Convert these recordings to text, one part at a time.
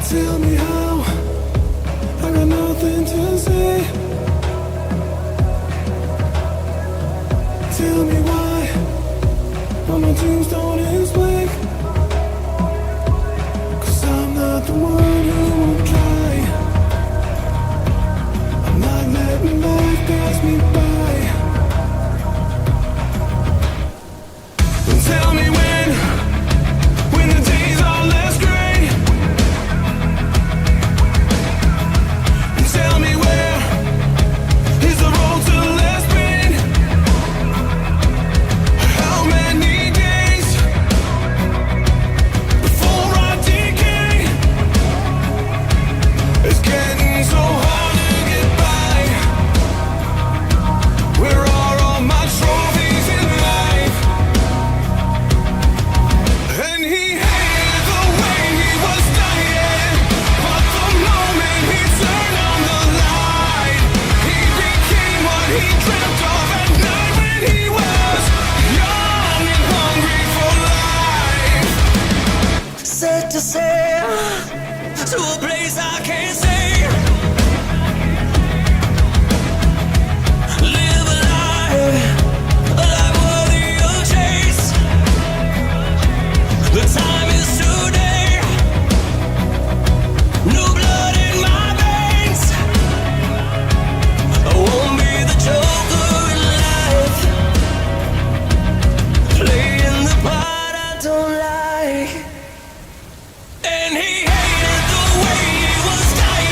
Tell me how, I got nothing to say. Tell me why, on my tombstone is blank. 'Cause I'm not the one who won't try. I'm not letting life pass me by. And tell me when the days are less gray. And tell me where is the road to less pain. How many days before I decay? It's getting so hard to get by. Where are all my trophies in life? And he hated the way he was dying, but the moment he turned on the light, he became what he dreamt of at night when he was young and hungry for life. Set to sail to a place I can't say. Live a life worthy of chase. The time is today. New blood in my veins. I won't be the joker in life, playing the part I don't like. And he hated the way he was dying.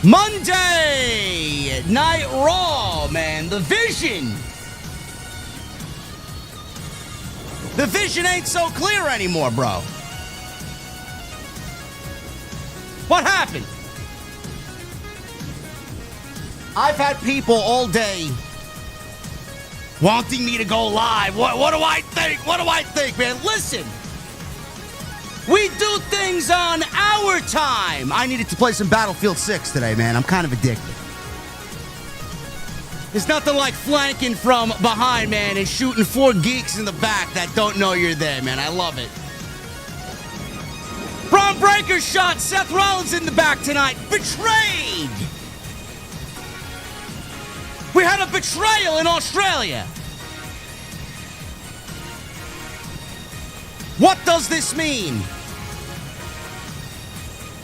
Monday Night Raw, man. The vision ain't so clear anymore, bro. What happened? I've had people all day wanting me to go live. What do I think? What do I think, man? Listen. We do things on our time. I needed to play some Battlefield 6 today, man. I'm kind of addicted. There's nothing like flanking from behind, man, and shooting 4 geeks in the back that don't know you're there, man. I love it. Bron Breakker shot Seth Rollins in the back tonight. Betrayed. We had a betrayal in Australia. What does this mean?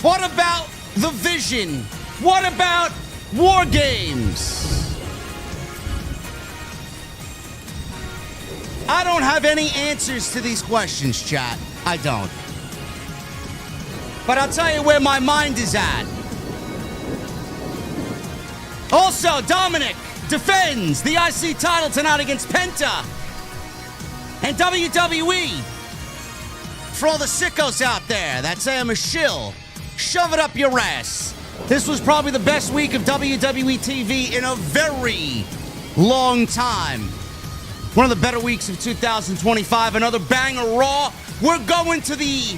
What about the vision? What about War Games? I don't have any answers to these questions, chat. I don't. But I'll tell you where my mind is at. Also, Dominik defends the IC title tonight against Penta. And WWE, for all the sickos out there that say I'm a shill, shove it up your ass. This was probably the best week of WWE TV in a very long time. One of the better weeks of 2025. Another banger Raw. We're going to the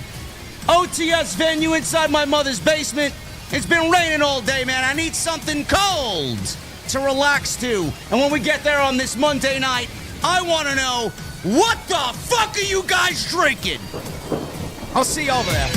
OTS venue inside my mother's basement. It's been raining all day, man. I need something cold to relax to. And when we get there on this Monday night, I want to know, what the fuck are you guys drinking? I'll see you over there.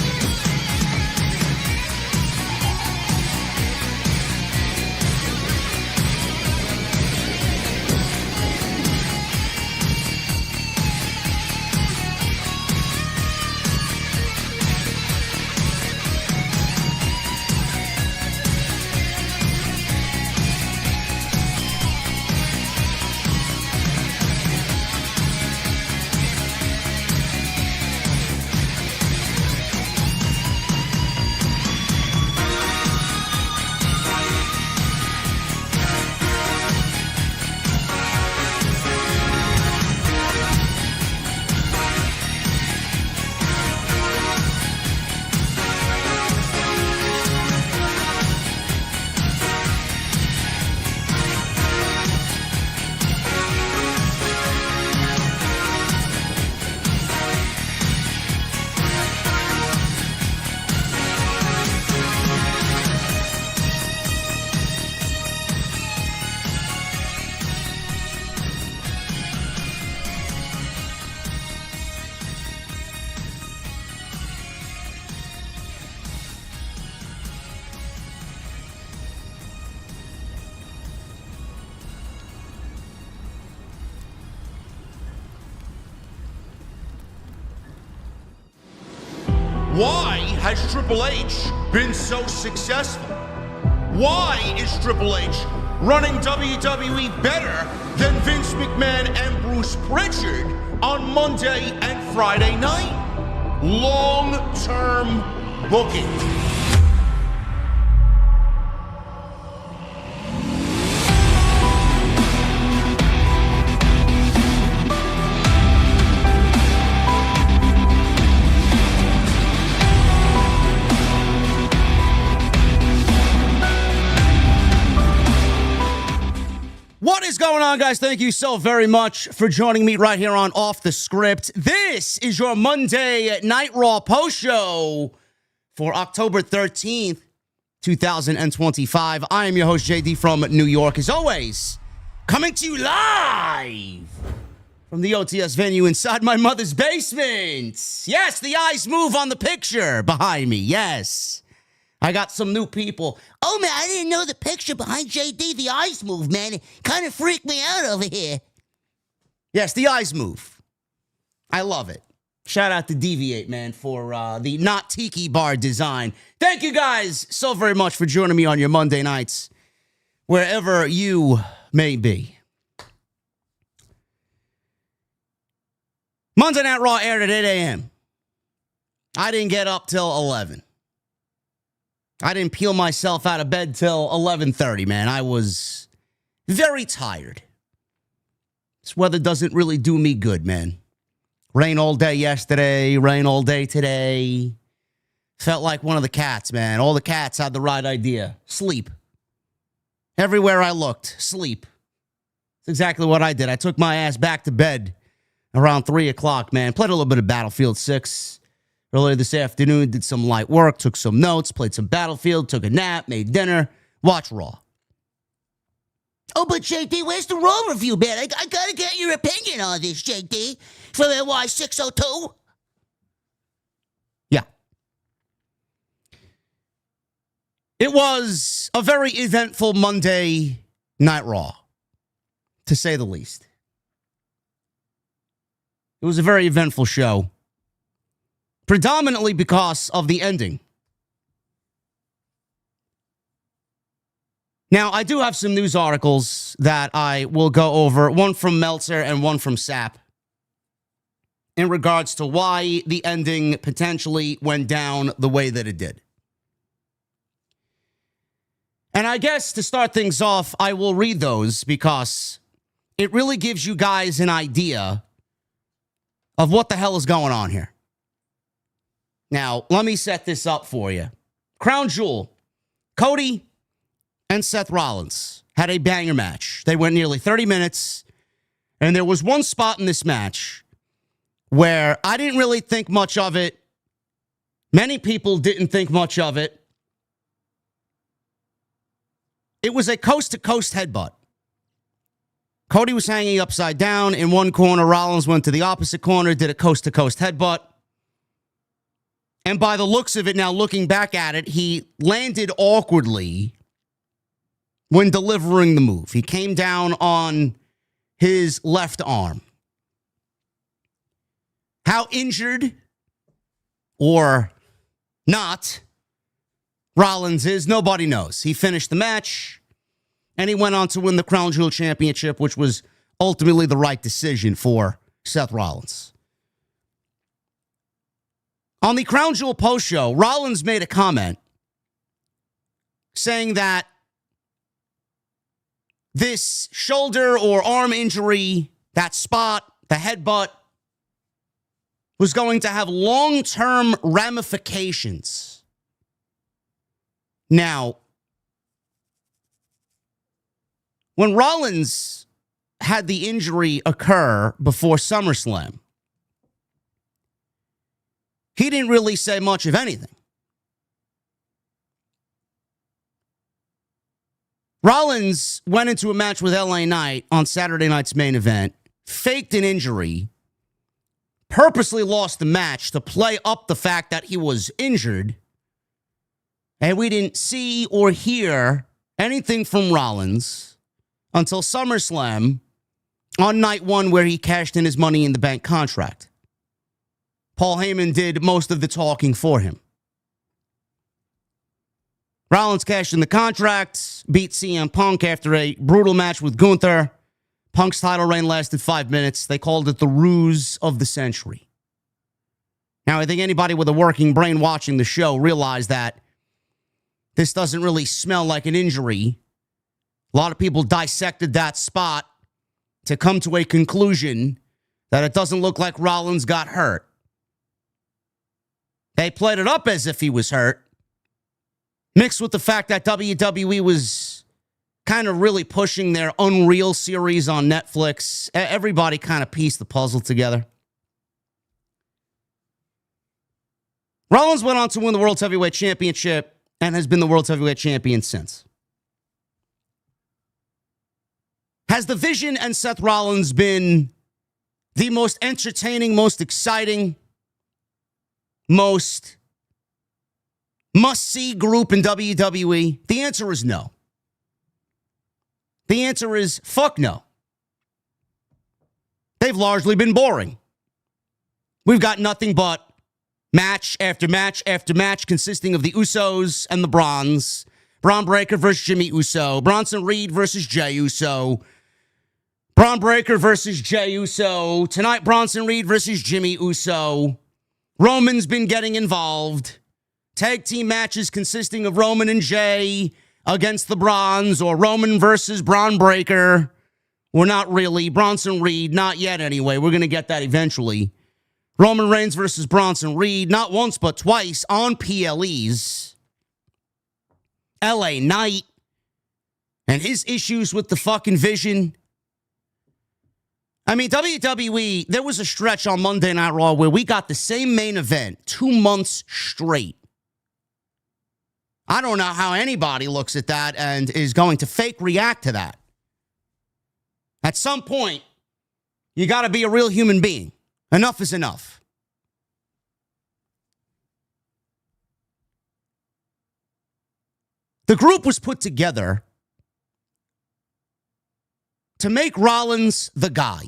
Why has Triple H been so successful? Why is Triple H running WWE better than Vince McMahon and Bruce Pritchard on Monday and Friday night? Long-term booking. What is going on, guys? Thank you so very much for joining me right here on Off the Script. This is your Monday Night Raw Post Show for October 13th, 2025. I am your host, JD from New York. As always, coming to you live from the OTS venue inside my mother's basement. Yes, the eyes move on the picture behind me. Yes. I got some new people. Oh, man, I didn't know the picture behind JD. The eyes move, man. It kind of freaked me out over here. Yes, the eyes move. I love it. Shout out to Deviate, man, for the not tiki bar design. Thank you guys so very much for joining me on your Monday nights, wherever you may be. Monday Night Raw aired at 8 a.m. I didn't get up till 11. I didn't peel myself out of bed till 11:30, man. I was very tired. This weather doesn't really do me good, man. Rain all day yesterday, rain all day today. Felt like one of the cats, man. All the cats had the right idea. Sleep. Everywhere I looked, sleep. That's exactly what I did. I took my ass back to bed around 3 o'clock, man. Played a little bit of Battlefield 6 earlier this afternoon. Did some light work, took some notes, played some Battlefield, took a nap, made dinner, watched Raw. Oh, but JD, where's the Raw review, man? I gotta get your opinion on this, JD, from NY 602. Yeah. It was a very eventful Monday Night Raw, to say the least. It was a very eventful show, predominantly because of the ending. Now, I do have some news articles that I will go over, one from Meltzer and one from Sapp, in regards to why the ending potentially went down the way that it did. And I guess to start things off, I will read those because it really gives you guys an idea of what the hell is going on here. Now, let me set this up for you. Crown Jewel, Cody and Seth Rollins had a banger match. They went nearly 30 minutes, and there was one spot in this match where I didn't really think much of it. Many people didn't think much of it. It was a coast-to-coast headbutt. Cody was hanging upside down in one corner. Rollins went to the opposite corner, did a coast-to-coast headbutt. And by the looks of it, now looking back at it, he landed awkwardly when delivering the move. He came down on his left arm. How injured or not Rollins is, nobody knows. He finished the match, and he went on to win the Crown Jewel Championship, which was ultimately the right decision for Seth Rollins. On the Crown Jewel Post Show, Rollins made a comment saying that this shoulder or arm injury, that spot, the headbutt, was going to have long-term ramifications. Now, when Rollins had the injury occur before SummerSlam, he didn't really say much of anything. Rollins went into a match with LA Knight on Saturday night's main event, faked an injury, purposely lost the match to play up the fact that he was injured, and we didn't see or hear anything from Rollins until SummerSlam on night one, where he cashed in his Money in the Bank contract. Paul Heyman did most of the talking for him. Rollins cashed in the contract, beat CM Punk after a brutal match with Gunther. Punk's title reign lasted 5 minutes. They called it the ruse of the century. Now, I think anybody with a working brain watching the show realized that this doesn't really smell like an injury. A lot of people dissected that spot to come to a conclusion that it doesn't look like Rollins got hurt. They played it up as if he was hurt, mixed with the fact that WWE was kind of really pushing their Unreal series on Netflix. Everybody kind of pieced the puzzle together. Rollins went on to win the World Heavyweight Championship and has been the World Heavyweight Champion since. Has the Vision and Seth Rollins been the most entertaining, most exciting, most must-see group in WWE? The answer is no. The answer is fuck no. They've largely been boring. We've got nothing but match after match after match consisting of the Usos and the Brons. Bron Breakker versus Jimmy Uso. Bronson Reed versus Jey Uso. Bron Breakker versus Jey Uso. Tonight, Bronson Reed versus Jimmy Uso. Roman's been getting involved. tag team matches consisting of Roman and Jey against the Brons, or Roman versus Bron Breakker. Well, not really. Bronson Reed, not yet anyway. We're going to get that eventually. Roman Reigns versus Bronson Reed, not once but twice on PLEs. LA Knight and his issues with the fucking vision. I mean, WWE, there was a stretch on Monday Night Raw where we got the same main event 2 months straight. I don't know how anybody looks at that and is going to fake react to that. At some point, you got to be a real human being. Enough is enough. The group was put together to make Rollins the guy.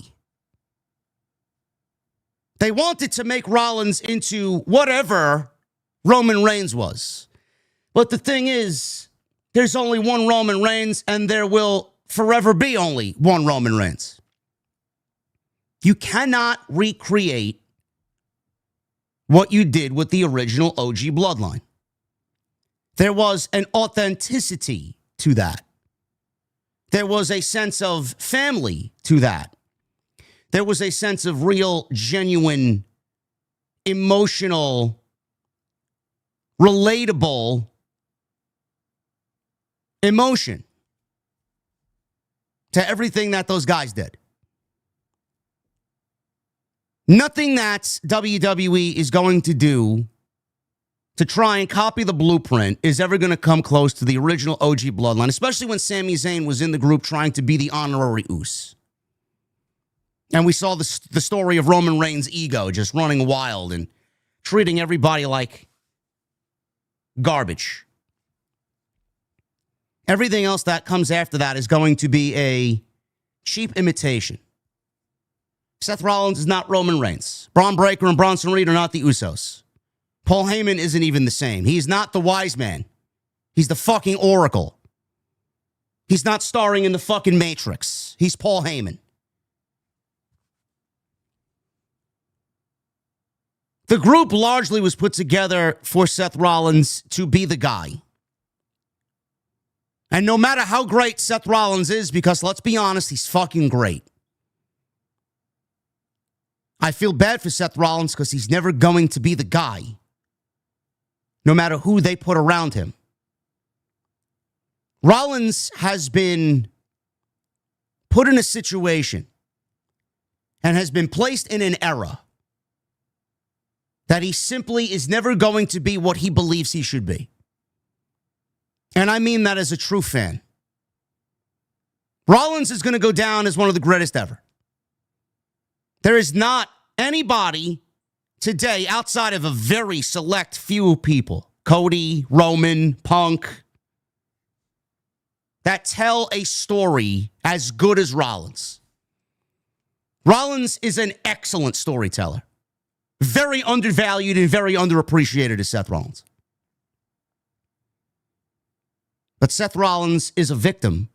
They wanted to make Rollins into whatever Roman Reigns was. But the thing is, there's only one Roman Reigns, and there will forever be only one Roman Reigns. You cannot recreate what you did with the original OG bloodline. There was an authenticity to that. There was a sense of family to that. There was a sense of real, genuine, emotional, relatable emotion to everything that those guys did. Nothing that WWE is going to do to try and copy the blueprint is ever going to come close to the original OG bloodline, especially when Sami Zayn was in the group trying to be the honorary Uso. And we saw the story of Roman Reigns' ego just running wild and treating everybody like garbage. Everything else that comes after that is going to be a cheap imitation. Seth Rollins is not Roman Reigns. Bron Breakker and Bronson Reed are not the Usos. Paul Heyman isn't even the same. He's not the wise man. He's the fucking Oracle. He's not starring in the fucking Matrix. He's Paul Heyman. The group largely was put together for Seth Rollins to be the guy. And no matter how great Seth Rollins is, because let's be honest, he's fucking great. I feel bad for Seth Rollins because he's never going to be the guy, no matter who they put around him. Rollins has been put in a situation and has been placed in an era that he simply is never going to be what he believes he should be. And I mean that as a true fan. Rollins is going to go down as one of the greatest ever. There is not anybody today outside of a very select few people, Cody, Roman, Punk, that tell a story as good as Rollins. Rollins is an excellent storyteller. Very undervalued and very underappreciated is Seth Rollins. But Seth Rollins is a victim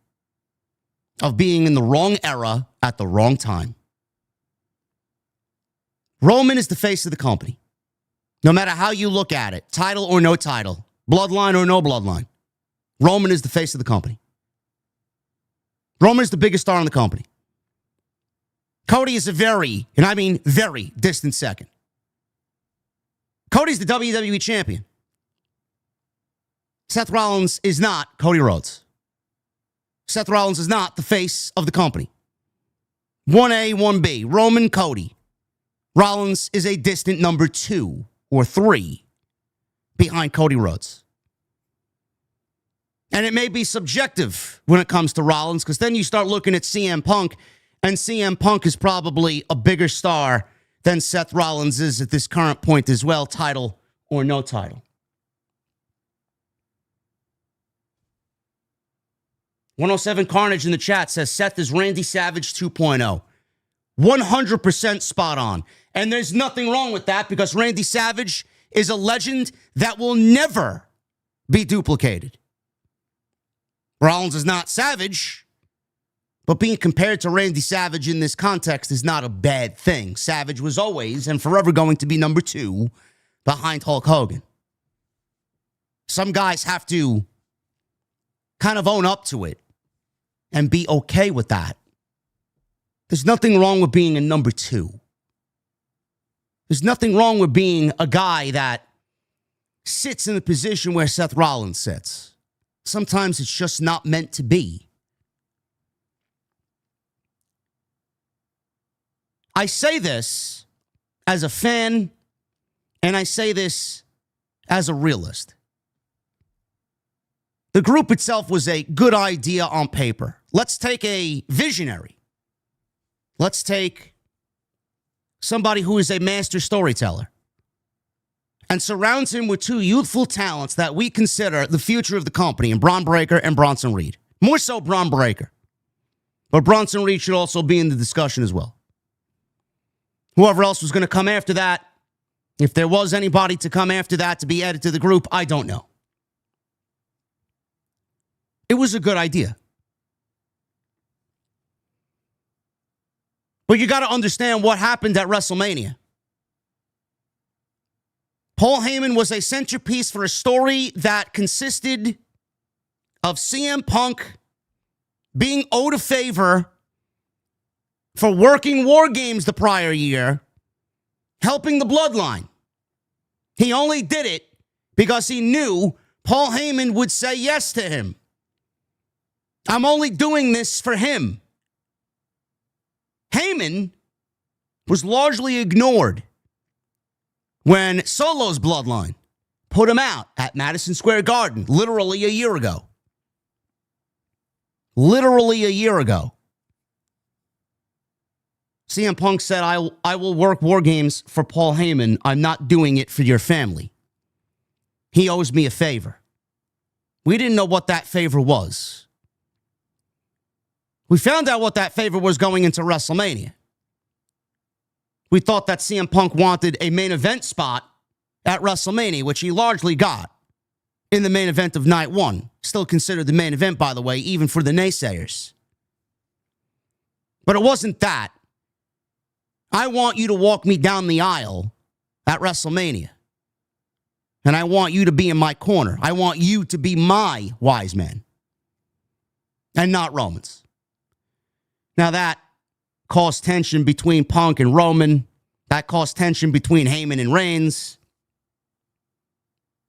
of being in the wrong era at the wrong time. Roman is the face of the company. No matter how you look at it, title or no title, bloodline or no bloodline, Roman is the face of the company. Roman is the biggest star in the company. Cody is a very, and I mean very, distant second. Cody's the WWE champion. Seth Rollins is not Cody Rhodes. Seth Rollins is not the face of the company. 1A, 1B, Roman, Cody. Rollins is a distant number 2 or 3 behind Cody Rhodes. And it may be subjective when it comes to Rollins, because then you start looking at CM Punk, and CM Punk is probably a bigger star than Seth Rollins is at this current point as well, title or no title. 107 Carnage in the chat says Seth is Randy Savage 2.0. 100% spot on. And there's nothing wrong with that, because Randy Savage is a legend that will never be duplicated. Rollins is not Savage, but being compared to Randy Savage in this context is not a bad thing. Savage was always and forever going to be number 2 behind Hulk Hogan. Some guys have to kind of own up to it and be okay with that. There's nothing wrong with being a number two. There's nothing wrong with being a guy that sits in the position where Seth Rollins sits. Sometimes it's just not meant to be. I say this as a fan, and I say this as a realist. The group itself was a good idea on paper. Let's take a visionary. Let's take somebody who is a master storyteller and surrounds him with two youthful talents that we consider the future of the company, in Bron Breakker and Bronson Reed. More so Bron Breakker. But Bronson Reed should also be in the discussion as well. Whoever else was going to come after that, if there was anybody to come after that to be added to the group, I don't know. It was a good idea. But you got to understand what happened at WrestleMania. Paul Heyman was a centerpiece for a story that consisted of CM Punk being owed a favor for working War Games the prior year, helping the Bloodline. He only did it because he knew Paul Heyman would say yes to him. I'm only doing this for him. Heyman was largely ignored when Solo's Bloodline put him out at Madison Square Garden literally a year ago. Literally a year ago. CM Punk said, I will work War Games for Paul Heyman. I'm not doing it for your family. He owes me a favor. We didn't know what that favor was. We found out what that favor was going into WrestleMania. We thought that CM Punk wanted a main event spot at WrestleMania, which he largely got in the main event of night one. Still considered the main event, by the way, even for the naysayers. But it wasn't that. I want you to walk me down the aisle at WrestleMania. And I want you to be in my corner. I want you to be my wise man. And not Roman's. Now that caused tension between Punk and Roman. That caused tension between Heyman and Reigns.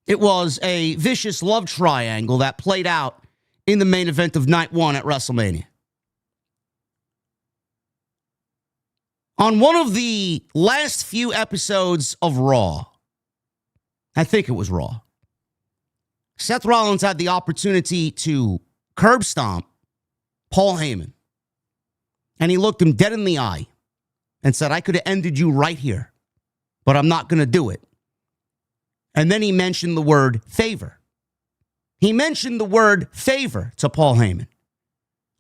It was a vicious love triangle that played out in the main event of night one at WrestleMania. On one of the last few episodes of Raw, I think it was Raw, Seth Rollins had the opportunity to curb stomp Paul Heyman. And he looked him dead in the eye and said, I could have ended you right here, but I'm not going to do it. And then he mentioned the word favor. He mentioned the word favor to Paul Heyman.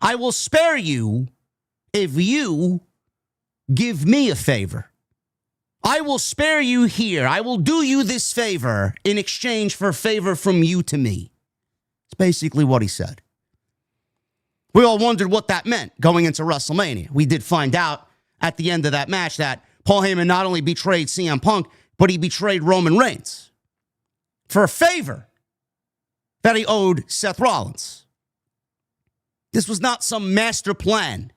I will spare you if you give me a favor. I will spare you here. I will do you this favor in exchange for a favor from you to me. It's basically what he said. We all wondered what that meant going into WrestleMania. We did find out at the end of that match that Paul Heyman not only betrayed CM Punk, but he betrayed Roman Reigns for a favor that he owed Seth Rollins. This was not some master plan.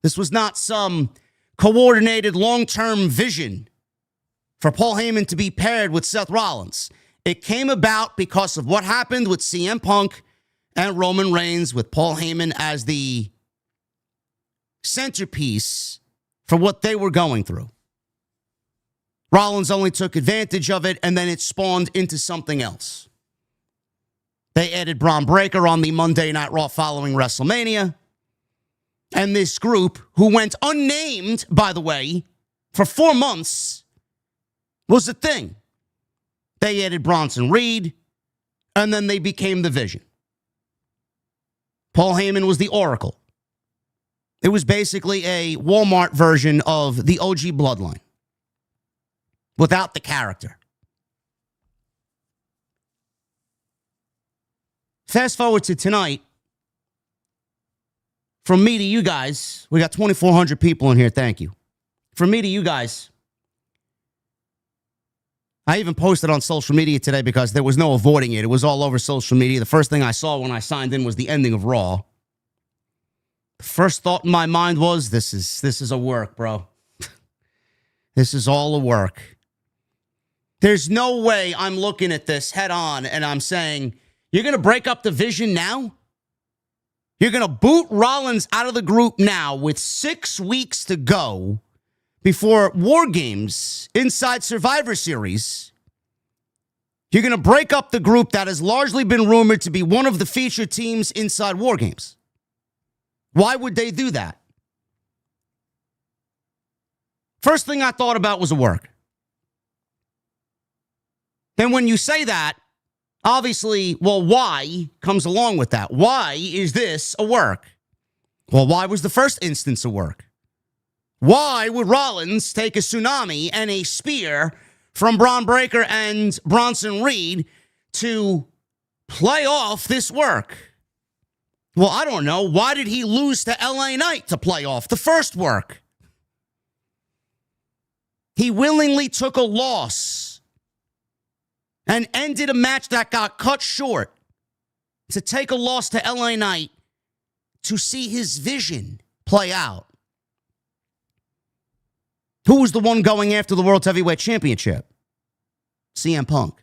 This was not some coordinated long-term vision for Paul Heyman to be paired with Seth Rollins. It came about because of what happened with CM Punk and Roman Reigns, with Paul Heyman as the centerpiece for what they were going through. Rollins only took advantage of it, and then it spawned into something else. They added Bron Breakker on the Monday Night Raw following WrestleMania. And this group, who went unnamed, by the way, for 4 months, was a thing. They added Bronson Reed, and then they became the Vision. Paul Heyman was the Oracle. It was basically a Walmart version of the OG Bloodline, without the character. Fast forward to tonight. From me to you guys, we got 2,400 people in here. Thank you. From me to you guys, I even posted on social media today because there was no avoiding it. It was all over social media. The first thing I saw when I signed in was the ending of Raw. The first thought in my mind was, this is a work, bro. This is all a work. There's no way I'm looking at this head on and I'm saying, you're going to break up the Vision now? You're going to boot Rollins out of the group now with 6 weeks to go before War Games inside Survivor Series. You're going to break up the group that has largely been rumored to be one of the featured teams inside War Games. Why would they do that? First thing I thought about was a work. Then when you say that, obviously, well, why comes along with that? Why is this a work? Well, why was the first instance a work? Why would Rollins take a tsunami and a spear from Bron Breakker and Bronson Reed to play off this work? Well, I don't know. Why did he lose to LA Knight to play off the first work? He willingly took a loss and ended a match that got cut short to take a loss to LA Knight to see his vision play out. Who was the one going after the World Heavyweight Championship? CM Punk.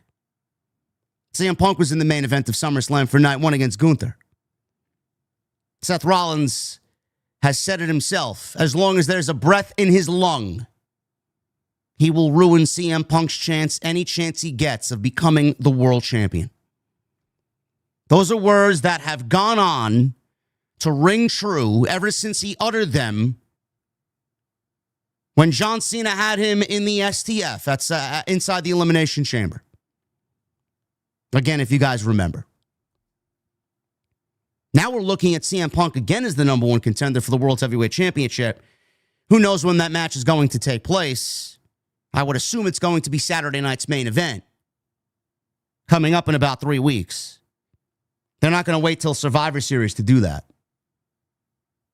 CM Punk was in the main event of SummerSlam for night one against Gunther. Seth Rollins has said it himself. As long as there's a breath in his lung, he will ruin CM Punk's chance, any chance he gets of becoming the world champion. Those are words that have gone on to ring true ever since he uttered them when John Cena had him in the STF. That's inside the Elimination Chamber. Again, if you guys remember. Now we're looking at CM Punk again as the number one contender for the World Heavyweight Championship. Who knows when that match is going to take place? I would assume it's going to be Saturday night's main event, coming up in about 3 weeks. They're not going to wait till Survivor Series to do that.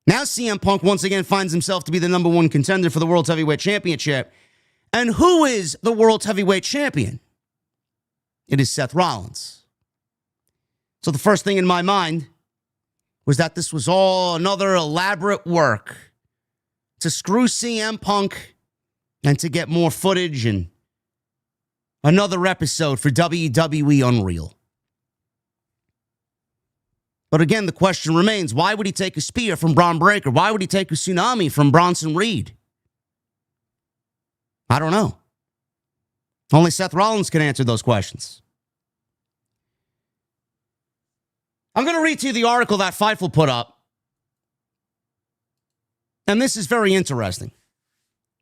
Now CM Punk once again finds himself to be the number one contender for the World Heavyweight Championship. And who is the World Heavyweight Champion? It is Seth Rollins. So the first thing in my mind was that this was all another elaborate work to screw CM Punk and to get more footage and another episode for WWE Unreal. But again, the question remains, why would he take a spear from Bron Breakker? Why would he take a tsunami from Bronson Reed? I don't know. Only Seth Rollins can answer those questions. I'm going to read to you the article that Fightful put up. And this is very interesting.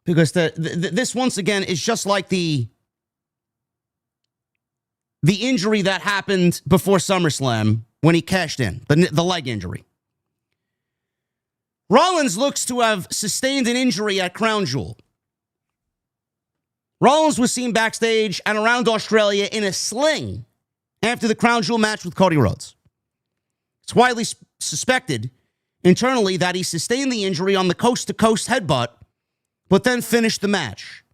Because this, once again, is just like the injury that happened before SummerSlam when he cashed in, the leg injury. Rollins looks to have sustained an injury at Crown Jewel. Rollins was seen backstage and around Australia in a sling after the Crown Jewel match with Cody Rhodes. It's widely suspected internally that he sustained the injury on the coast-to-coast headbutt, but then finished the match.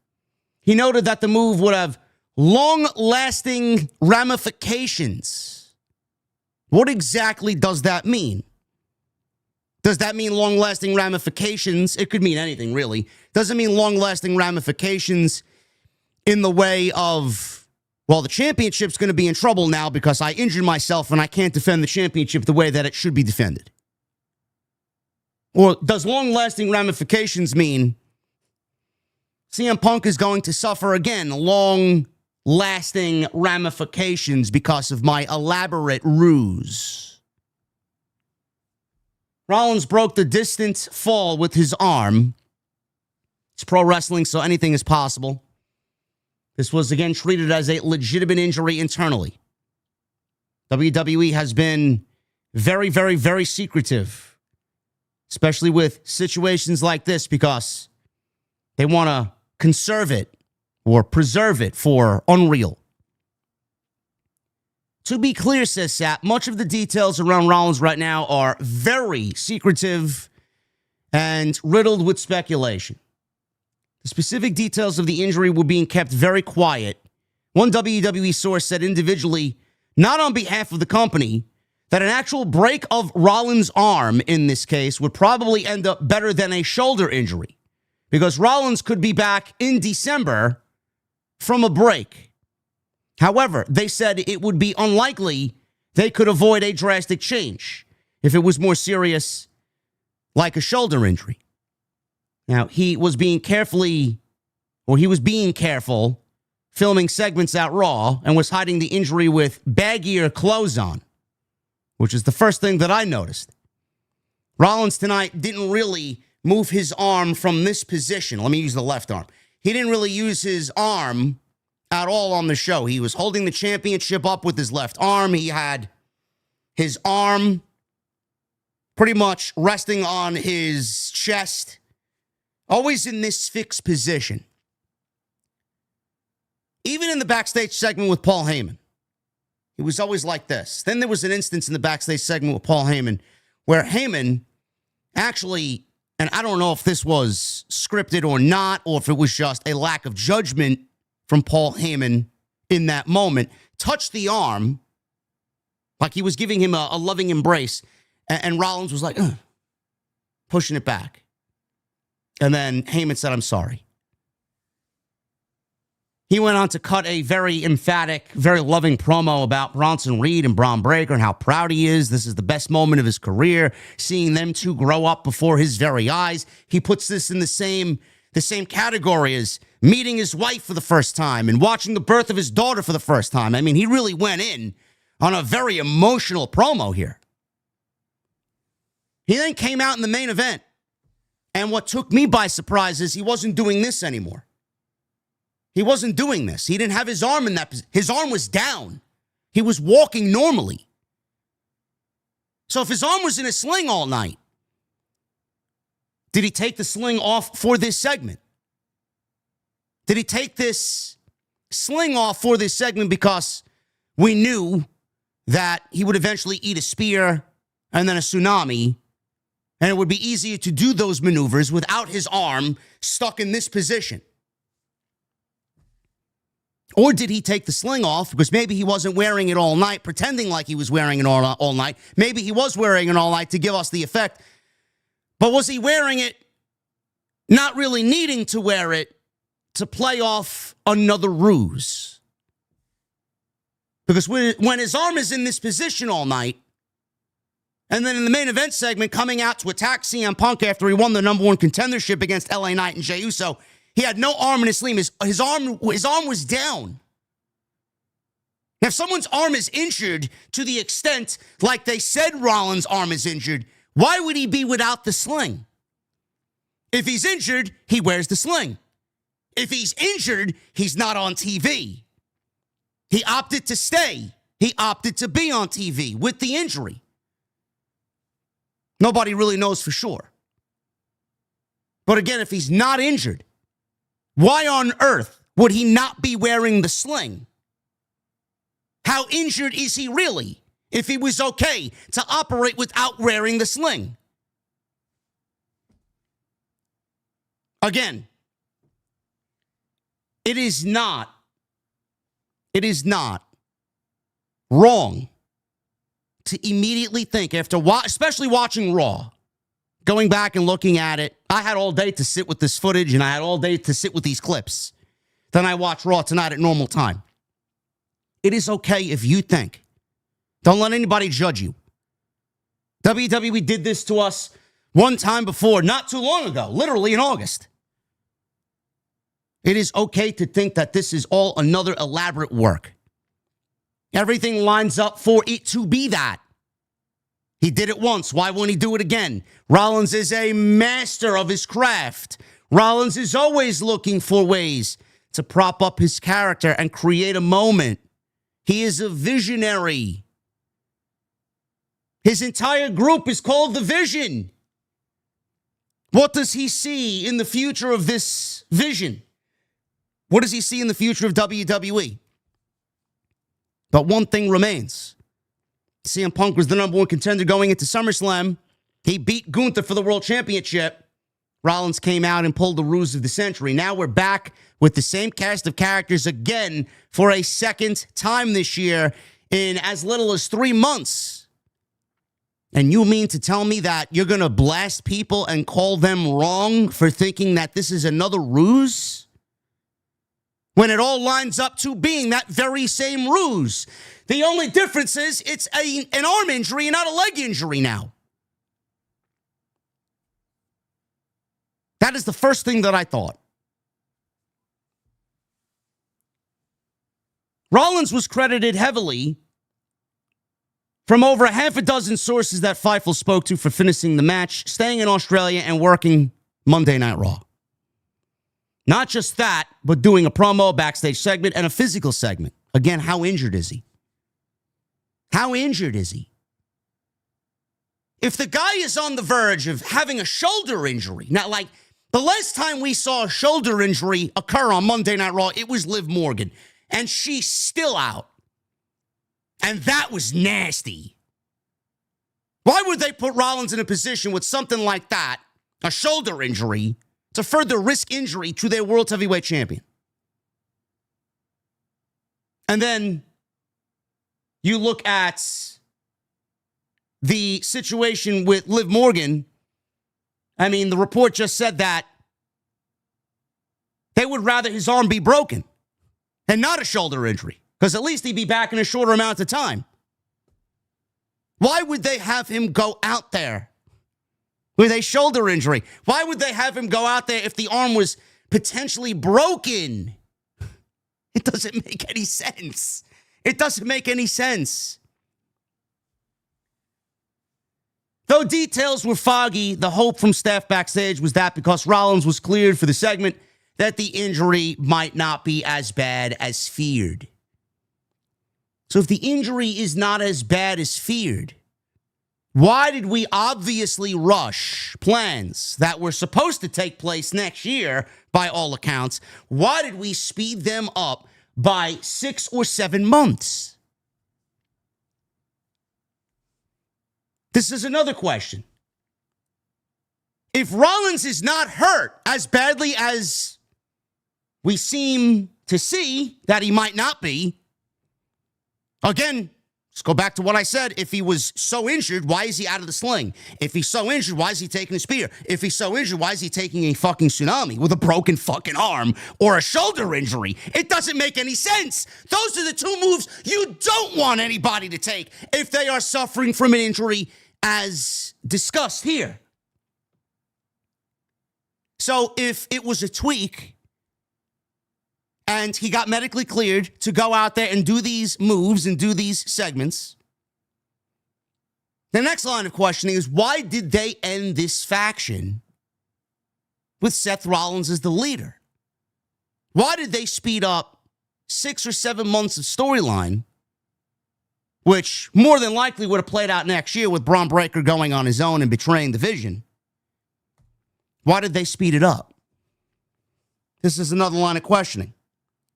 He noted that the move would have long-lasting ramifications. What exactly does that mean? Does that mean long-lasting ramifications? It could mean anything, really. Does it mean long-lasting ramifications in the way of, well, the championship's going to be in trouble now because I injured myself and I can't defend the championship the way that it should be defended? Or does long-lasting ramifications mean CM Punk is going to suffer again long-lasting ramifications because of my elaborate ruse? Rollins broke the distant fall with his arm. It's pro wrestling, so anything is possible. This was again treated as a legitimate injury internally. WWE has been very, very, very secretive, especially with situations like this, because they want to conserve it or preserve it for Unreal. To be clear, says Sap, much of the details around Rollins right now are very secretive and riddled with speculation. The specific details of the injury were being kept very quiet One WWE source said individually, not on behalf of the company, that an actual break of Rollins' arm in this case would probably end up better than a shoulder injury because Rollins could be back in December from a break. However, they said it would be unlikely they could avoid a drastic change if it was more serious, like a shoulder injury. Now, he was being careful filming segments at Raw and was hiding the injury with baggier clothes on, which is the first thing that I noticed. Rollins tonight didn't really move his arm from this position. Let me use the left arm. He didn't really use his arm at all on the show. He was holding the championship up with his left arm. He had his arm pretty much resting on his chest, always in this fixed position. Even in the backstage segment with Paul Heyman, he was always like this. Then there was an instance in the backstage segment with Paul Heyman where Heyman actually, and I don't know if this was scripted or not, or if it was just a lack of judgment from Paul Heyman in that moment, touched the arm like he was giving him a loving embrace, and Rollins was like, pushing it back. And then Heyman said, I'm sorry. He went on to cut a very emphatic, very loving promo about Bronson Reed and Bron Breakker and how proud he is. This is the best moment of his career, seeing them two grow up before his very eyes. He puts this in the same category as meeting his wife for the first time and watching the birth of his daughter for the first time. I mean, he really went in on a very emotional promo here. He then came out in the main event, and what took me by surprise is he wasn't doing this anymore. He wasn't doing this. He didn't have his arm in that position. His arm was down. He was walking normally. So if his arm was in a sling all night, did he take the sling off for this segment? Did he take this sling off for this segment because we knew that he would eventually eat a spear and then a tsunami, and it would be easier to do those maneuvers without his arm stuck in this position? Or did he take the sling off because maybe he wasn't wearing it all night, pretending like he was wearing it all night? Maybe he was wearing it all night to give us the effect. But was he wearing it, not really needing to wear it, to play off another ruse? Because when his arm is in this position all night, and then in the main event segment coming out to attack CM Punk after he won the #1 contendership against LA Knight and Jey Uso, he had no arm in his sleeve. His arm was down. Now, if someone's arm is injured to the extent like they said Rollins' arm is injured, why would he be without the sling? If he's injured, he wears the sling. If he's injured, he's not on TV. He opted to stay. He opted to be on TV with the injury. Nobody really knows for sure. But again, if he's not injured, why on earth would he not be wearing the sling? How injured is he really if he was okay to operate without wearing the sling? Again, it is not wrong to immediately think after, especially watching Raw, going back and looking at it. I had all day to sit with this footage, and I had all day to sit with these clips. Then I watched Raw tonight at normal time. It is okay if you think. Don't let anybody judge you. WWE did this to us one time before, not too long ago, literally in August. It is okay to think that this is all another elaborate work. Everything lines up for it to be that. He did it once. Why won't he do it again? Rollins is a master of his craft. Rollins is always looking for ways to prop up his character and create a moment. He is a visionary. His entire group is called The Vision. What does he see in the future of this vision? What does he see in the future of WWE? But one thing remains. CM Punk was the #1 contender going into SummerSlam. He beat Gunther for the World Championship. Rollins came out and pulled the ruse of the century. Now we're back with the same cast of characters again for a second time this year in as little as 3 months. And you mean to tell me that you're going to blast people and call them wrong for thinking that this is another ruse? When it all lines up to being that very same ruse. The only difference is it's an arm injury and not a leg injury now. That is the first thing that I thought. Rollins was credited heavily from over a half a dozen sources that Fightful spoke to for finishing the match, staying in Australia, and working Monday Night Raw. Not just that, but doing a promo, backstage segment, and a physical segment. Again, how injured is he? How injured is he? If the guy is on the verge of having a shoulder injury, now, like, the last time we saw a shoulder injury occur on Monday Night Raw, it was Liv Morgan, and she's still out. And that was nasty. Why would they put Rollins in a position with something like that, a shoulder injury, to further risk injury to their World Heavyweight Champion? And then you look at the situation with Liv Morgan. I mean, the report just said that they would rather his arm be broken and not a shoulder injury, because at least he'd be back in a shorter amount of time. Why would they have him go out there with a shoulder injury? Why would they have him go out there if the arm was potentially broken? It doesn't make any sense. It doesn't make any sense. Though details were foggy, the hope from staff backstage was that because Rollins was cleared for the segment, that the injury might not be as bad as feared. So if the injury is not as bad as feared, why did we obviously rush plans that were supposed to take place next year, by all accounts? Why did we speed them up by 6 or 7 months? This is another question. If Rollins is not hurt as badly as we seem to see that he might not be, again, let's go back to what I said. If he was so injured, why is he out of the sling? If he's so injured, why is he taking a spear? If he's so injured, why is he taking a fucking tsunami with a broken fucking arm or a shoulder injury? It doesn't make any sense. Those are the two moves you don't want anybody to take if they are suffering from an injury as discussed here. So if it was a tweak and he got medically cleared to go out there and do these moves and do these segments, the next line of questioning is, why did they end this faction with Seth Rollins as the leader? Why did they speed up 6 or 7 months of storyline, which more than likely would have played out next year with Bron Breakker going on his own and betraying the vision? Why did they speed it up? This is another line of questioning.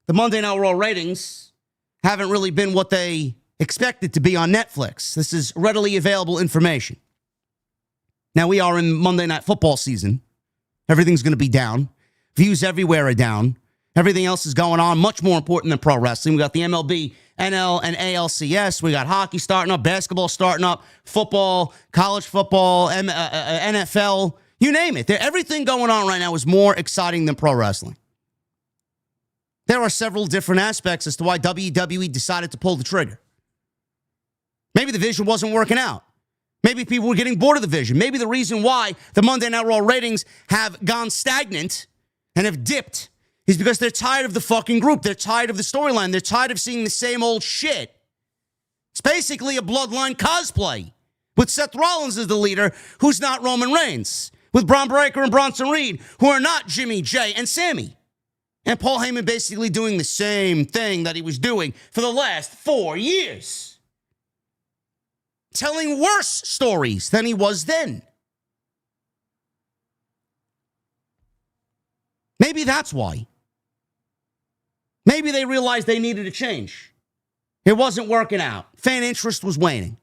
The Monday Night Raw ratings haven't really been what they expected to be on Netflix. This is readily available information. Now, we are in Monday Night Football season. Everything's going to be down. Views everywhere are down. Everything else is going on, much more important than pro wrestling. We got the MLB, NL, and ALCS. We got hockey starting up, basketball starting up, football, college football, NFL, you name it. Everything going on right now is more exciting than pro wrestling. There are several different aspects as to why WWE decided to pull the trigger. Maybe the vision wasn't working out. Maybe people were getting bored of the vision. Maybe the reason why the Monday Night Raw ratings have gone stagnant and have dipped is because they're tired of the fucking group. They're tired of the storyline. They're tired of seeing the same old shit. It's basically a bloodline cosplay with Seth Rollins as the leader, who's not Roman Reigns, with Bron Breakker and Bronson Reed, who are not Jimmy, Jey, and Sammy. And Paul Heyman basically doing the same thing that he was doing for the last 4 years. Telling worse stories than he was then. Maybe that's why. Maybe they realized they needed a change. It wasn't working out. Fan interest was waning.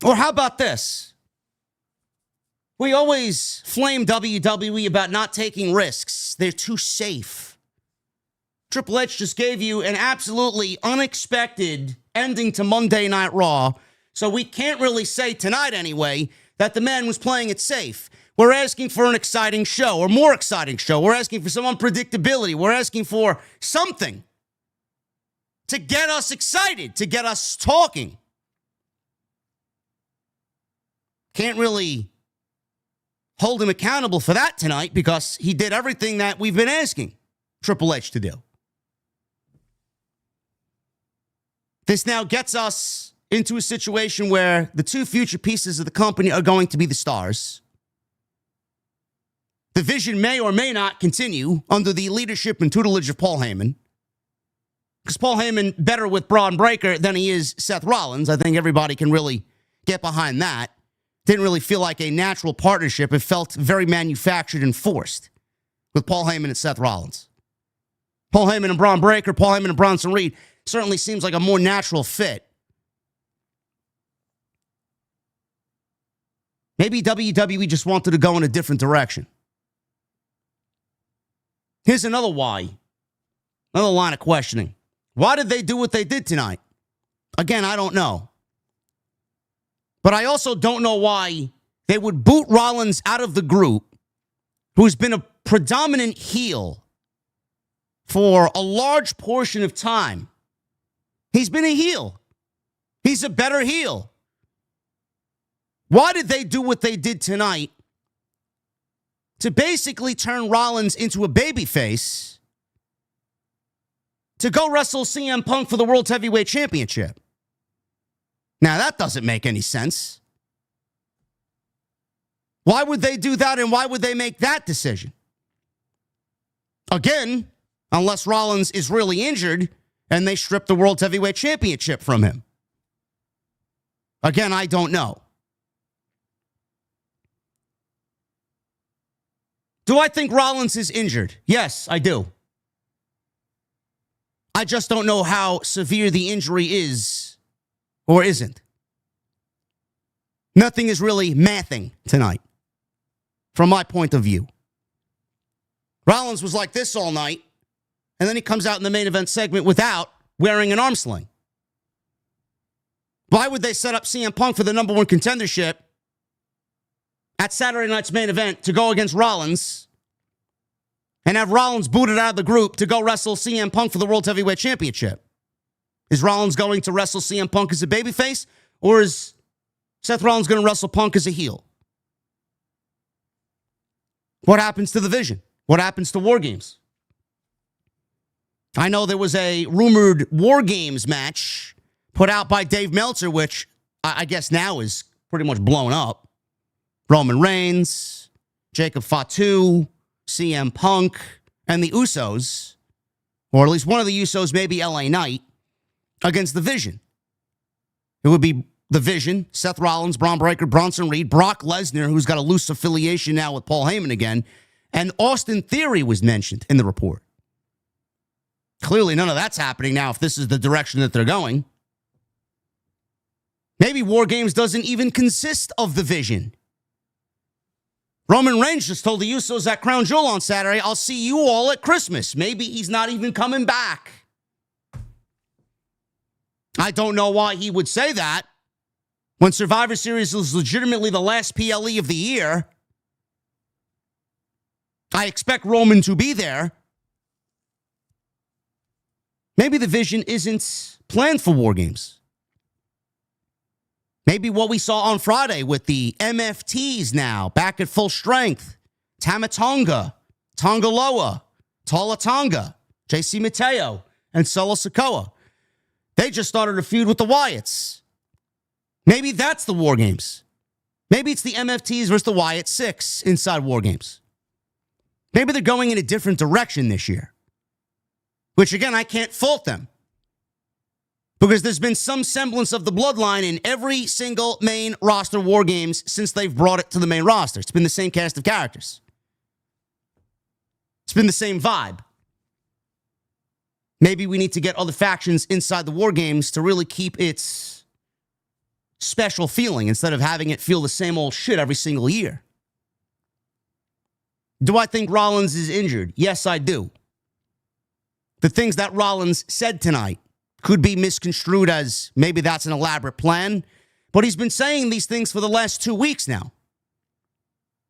Or how about this? We always flame WWE about not taking risks. They're too safe. Triple H just gave you an absolutely unexpected ending to Monday Night Raw, so we can't really say tonight anyway that the man was playing it safe. We're asking for an exciting show, or more exciting show. We're asking for some unpredictability. We're asking for something to get us excited, to get us talking. Can't really hold him accountable for that tonight because he did everything that we've been asking Triple H to do. This now gets us into a situation where the two future pieces of the company are going to be the stars. The vision may or may not continue under the leadership and tutelage of Paul Heyman. Because Paul Heyman better with Bron Breakker than he is Seth Rollins. I think everybody can really get behind that. Didn't really feel like a natural partnership. It felt very manufactured and forced with Paul Heyman and Seth Rollins. Paul Heyman and Bron Breakker, Paul Heyman and Bronson Reed certainly seems like a more natural fit. Maybe WWE just wanted to go in a different direction. Here's another why. Another line of questioning. Why did they do what they did tonight? Again, I don't know. But I also don't know why they would boot Rollins out of the group, who's been a predominant heel for a large portion of time. He's been a heel. He's a better heel. Why did they do what they did tonight to basically turn Rollins into a babyface to go wrestle CM Punk for the World Heavyweight Championship? Now, that doesn't make any sense. Why would they do that, and why would they make that decision? Again, unless Rollins is really injured and they strip the World Heavyweight Championship from him. Again, I don't know. Do I think Rollins is injured? Yes, I do. I just don't know how severe the injury is or isn't. Nothing is really mathing tonight, from my point of view. Rollins was like this all night, and then he comes out in the main event segment without wearing an arm sling. Why would they set up CM Punk for the number one contendership at Saturday night's main event to go against Rollins and have Rollins booted out of the group to go wrestle CM Punk for the World Heavyweight Championship? Is Rollins going to wrestle CM Punk as a babyface, or is Seth Rollins going to wrestle Punk as a heel? What happens to the Vision? What happens to War Games? I know there was a rumored War Games match put out by Dave Meltzer, which I guess now is pretty much blown up. Roman Reigns, Jacob Fatu, CM Punk, and the Usos, or at least one of the Usos, maybe LA Knight, against the Vision. It would be the Vision, Seth Rollins, Bron Breakker, Bronson Reed, Brock Lesnar, who's got a loose affiliation now with Paul Heyman again, and Austin Theory was mentioned in the report. Clearly, none of that's happening now if this is the direction that they're going. Maybe War Games doesn't even consist of the Vision. Roman Reigns just told the Usos at Crown Jewel on Saturday, I'll see you all at Christmas. Maybe he's not even coming back. I don't know why he would say that when Survivor Series was legitimately the last PLE of the year. I expect Roman to be there. Maybe the Vision isn't planned for War Games. Maybe what we saw on Friday with the MFTs now back at full strength. Tamatonga, Tongaloa, Tonga, JC Mateo, and Solo Sikoa. They just started a feud with the Wyatts. Maybe that's the War Games. Maybe it's the MFTs versus the Wyatt 6 inside War Games. Maybe they're going in a different direction this year. Which, again, I can't fault them. Because there's been some semblance of the bloodline in every single main roster War Games since they've brought it to the main roster. It's been the same cast of characters. It's been the same vibe. Maybe we need to get other factions inside the War Games to really keep its special feeling instead of having it feel the same old shit every single year. Do I think Rollins is injured? Yes, I do. The things that Rollins said tonight could be misconstrued as maybe that's an elaborate plan, but he's been saying these things for the last 2 weeks now.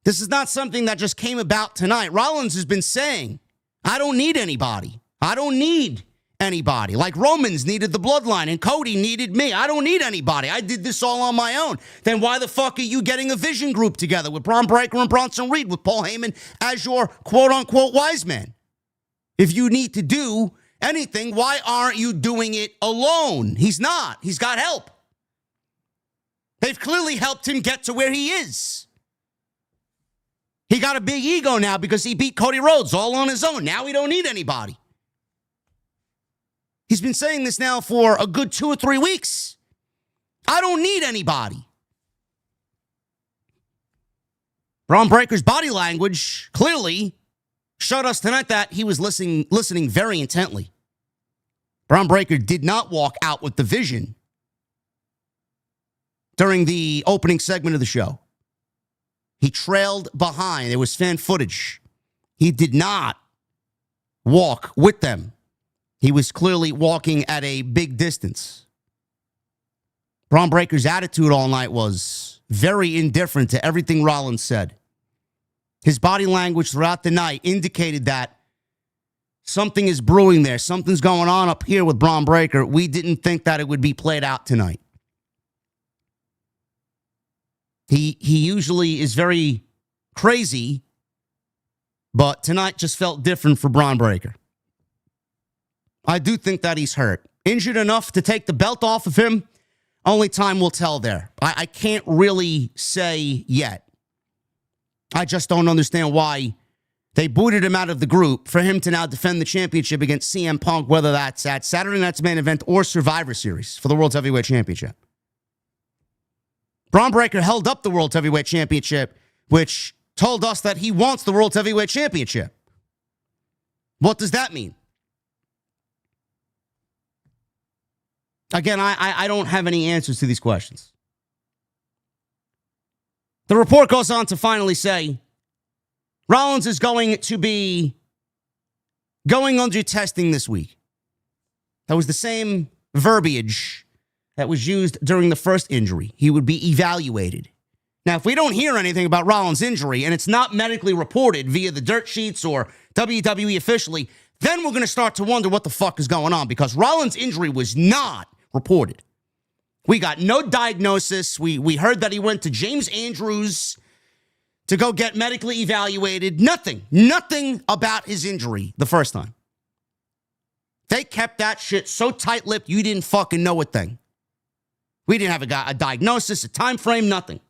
This is not something that just came about tonight. Rollins has been saying, I don't need anybody. I don't need anybody. Like Romans needed the bloodline and Cody needed me. I don't need anybody. I did this all on my own. Then why the fuck are you getting a vision group together with Bron Breakker and Bronson Reed with Paul Heyman as your quote-unquote wise man? If you need to do anything, why aren't you doing it alone? He's not. He's got help. They've clearly helped him get to where he is. He got a big ego now because he beat Cody Rhodes all on his own. Now he don't need anybody. He's been saying this now for a good 2 or 3 weeks. I don't need anybody. Bron Breakker's body language clearly showed us tonight that he was listening very intently. Bron Breakker did not walk out with the vision during the opening segment of the show. He trailed behind. There was fan footage. He did not walk with them. He was clearly walking at a big distance. Bron Breakker's attitude all night was very indifferent to everything Rollins said. His body language throughout the night indicated that something is brewing there. Something's going on up here with Bron Breakker. We didn't think that it would be played out tonight. He usually is very crazy, but tonight just felt different for Bron Breakker. I do think that he's hurt. Injured enough to take the belt off of him? Only time will tell there. I can't really say yet. I just don't understand why they booted him out of the group for him to now defend the championship against CM Punk, whether that's at Saturday Night's Main Event or Survivor Series for the World Heavyweight Championship. Bron Breakker held up the World Heavyweight Championship, which told us that he wants the World Heavyweight Championship. What does that mean? Again, I don't have any answers to these questions. The report goes on to finally say Rollins is going to be going under testing this week. That was the same verbiage that was used during the first injury. He would be evaluated. Now, if we don't hear anything about Rollins' injury and it's not medically reported via the dirt sheets or WWE officially, then we're going to start to wonder what the fuck is going on because Rollins' injury was not reported. We got no diagnosis. We heard that he went to James Andrews to go get medically evaluated. Nothing about his injury the first time. They kept that shit so tight-lipped you didn't fucking know a thing. We didn't have a diagnosis, a time frame, nothing.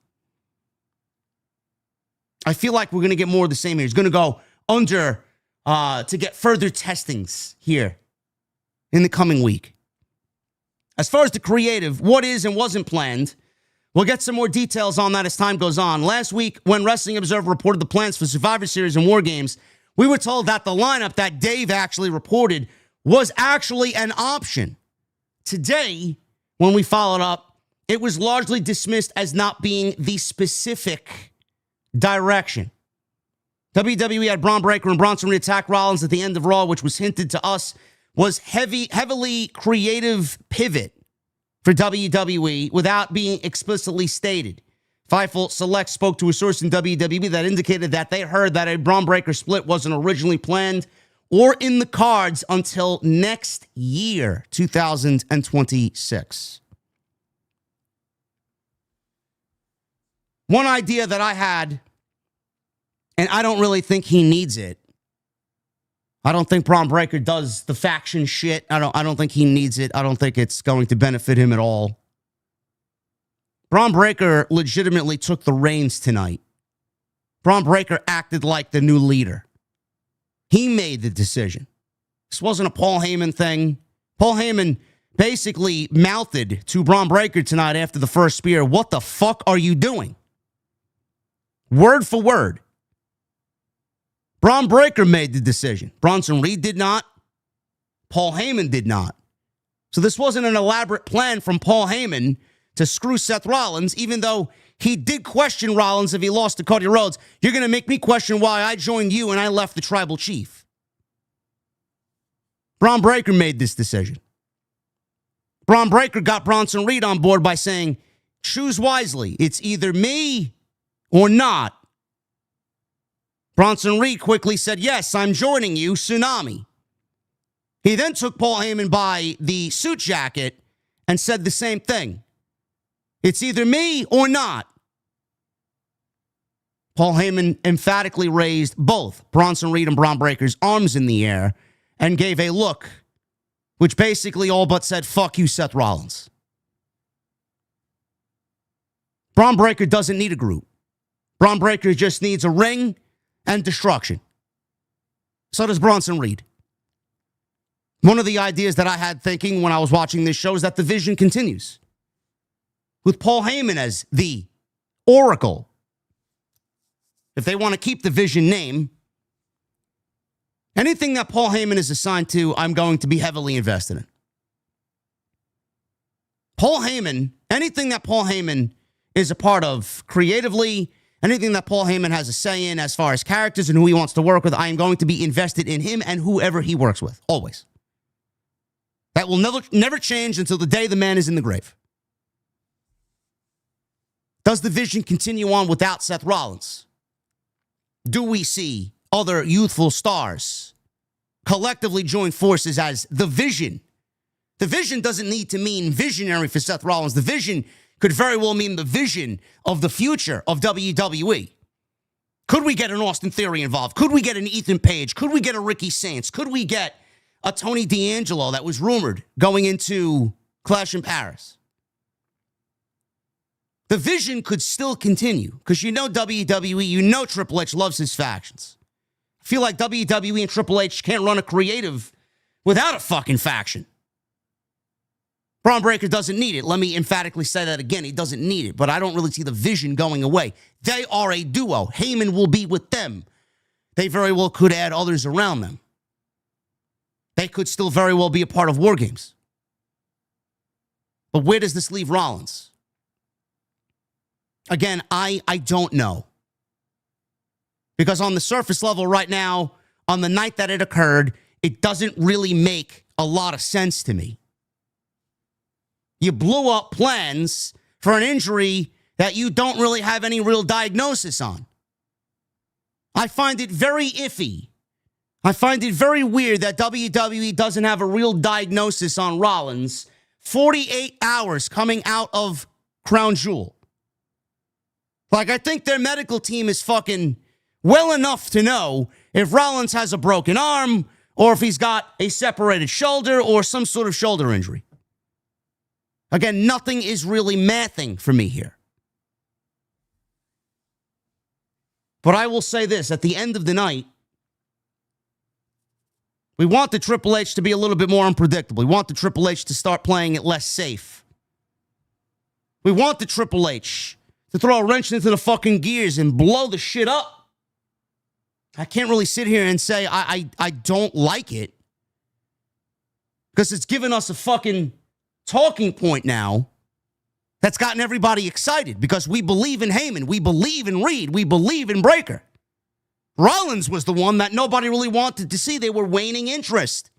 I feel like we're going to get more of the same here. He's going to go under to get further testings here in the coming week. As far as the creative, what is and wasn't planned, we'll get some more details on that as time goes on. Last week, when Wrestling Observer reported the plans for Survivor Series and War Games, we were told that the lineup that Dave actually reported was actually an option. Today, when we followed up, it was largely dismissed as not being the specific direction. WWE had Bron Breakker and Bronson Reed attack Rollins at the end of Raw, which was hinted to us was heavily creative pivot for WWE without being explicitly stated. Fightful Select spoke to a source in WWE that indicated that they heard that a Bron Breakker split wasn't originally planned or in the cards until next year, 2026. One idea that I had, and I don't really think he needs it. I don't think Bron Breakker does the faction shit. I don't think he needs it. I don't think it's going to benefit him at all. Bron Breakker legitimately took the reins tonight. Bron Breakker acted like the new leader. He made the decision. This wasn't a Paul Heyman thing. Paul Heyman basically mouthed to Bron Breakker tonight after the first spear, "What the fuck are you doing?" Word for word. Bron Breakker made the decision. Bronson Reed did not. Paul Heyman did not. So this wasn't an elaborate plan from Paul Heyman to screw Seth Rollins, even though he did question Rollins if he lost to Cody Rhodes. You're going to make me question why I joined you and I left the tribal chief. Bron Breakker made this decision. Bron Breakker got Bronson Reed on board by saying, choose wisely. It's either me or not. Bronson Reed quickly said, yes, I'm joining you, Tsunami. He then took Paul Heyman by the suit jacket and said the same thing. It's either me or not. Paul Heyman emphatically raised both Bronson Reed and Bron Breakker's arms in the air and gave a look which basically all but said, fuck you, Seth Rollins. Bron Breakker doesn't need a group. Bron Breakker just needs a ring and destruction. So does Bronson Reed. One of the ideas that I had thinking when I was watching this show is that the vision continues. With Paul Heyman as the Oracle. If they want to keep the vision name, anything that Paul Heyman is assigned to, I'm going to be heavily invested in. Paul Heyman, anything that Paul Heyman is a part of creatively, anything that Paul Heyman has a say in as far as characters and who he wants to work with, I am going to be invested in him and whoever he works with, always. That will never change until the day the man is in the grave. Does the vision continue on without Seth Rollins? Do we see other youthful stars collectively join forces as the vision? The vision doesn't need to mean visionary for Seth Rollins. The vision could very well mean the vision of the future of WWE. Could we get an Austin Theory involved? Could we get an Ethan Page? Could we get a Ricky Saints? Could we get a Tony D'Angelo that was rumored going into Clash in Paris? The vision could still continue because you know WWE, you know Triple H loves his factions. I feel like WWE and Triple H can't run a creative without a fucking faction. Bron Breakker doesn't need it. Let me emphatically say that again. He doesn't need it, but I don't really see the vision going away. They are a duo. Heyman will be with them. They very well could add others around them. They could still very well be a part of War Games. But where does this leave Rollins? Again, I don't know. Because on the surface level right now, on the night that it occurred, it doesn't really make a lot of sense to me. You blew up plans for an injury that you don't really have any real diagnosis on. I find it very iffy. I find it very weird that WWE doesn't have a real diagnosis on Rollins 48 hours coming out of Crown Jewel. Like, I think their medical team is fucking well enough to know if Rollins has a broken arm or if he's got a separated shoulder or some sort of shoulder injury. Again, nothing is really mathing for me here. But I will say this, at the end of the night, we want the Triple H to be a little bit more unpredictable. We want the Triple H to start playing it less safe. We want the Triple H to throw a wrench into the fucking gears and blow the shit up. I can't really sit here and say I don't like it. Because it's given us a fucking talking point now that's gotten everybody excited because we believe in Heyman, we believe in Reed, we believe in Breakker. Rollins was the one that nobody really wanted to see. They were waning interest.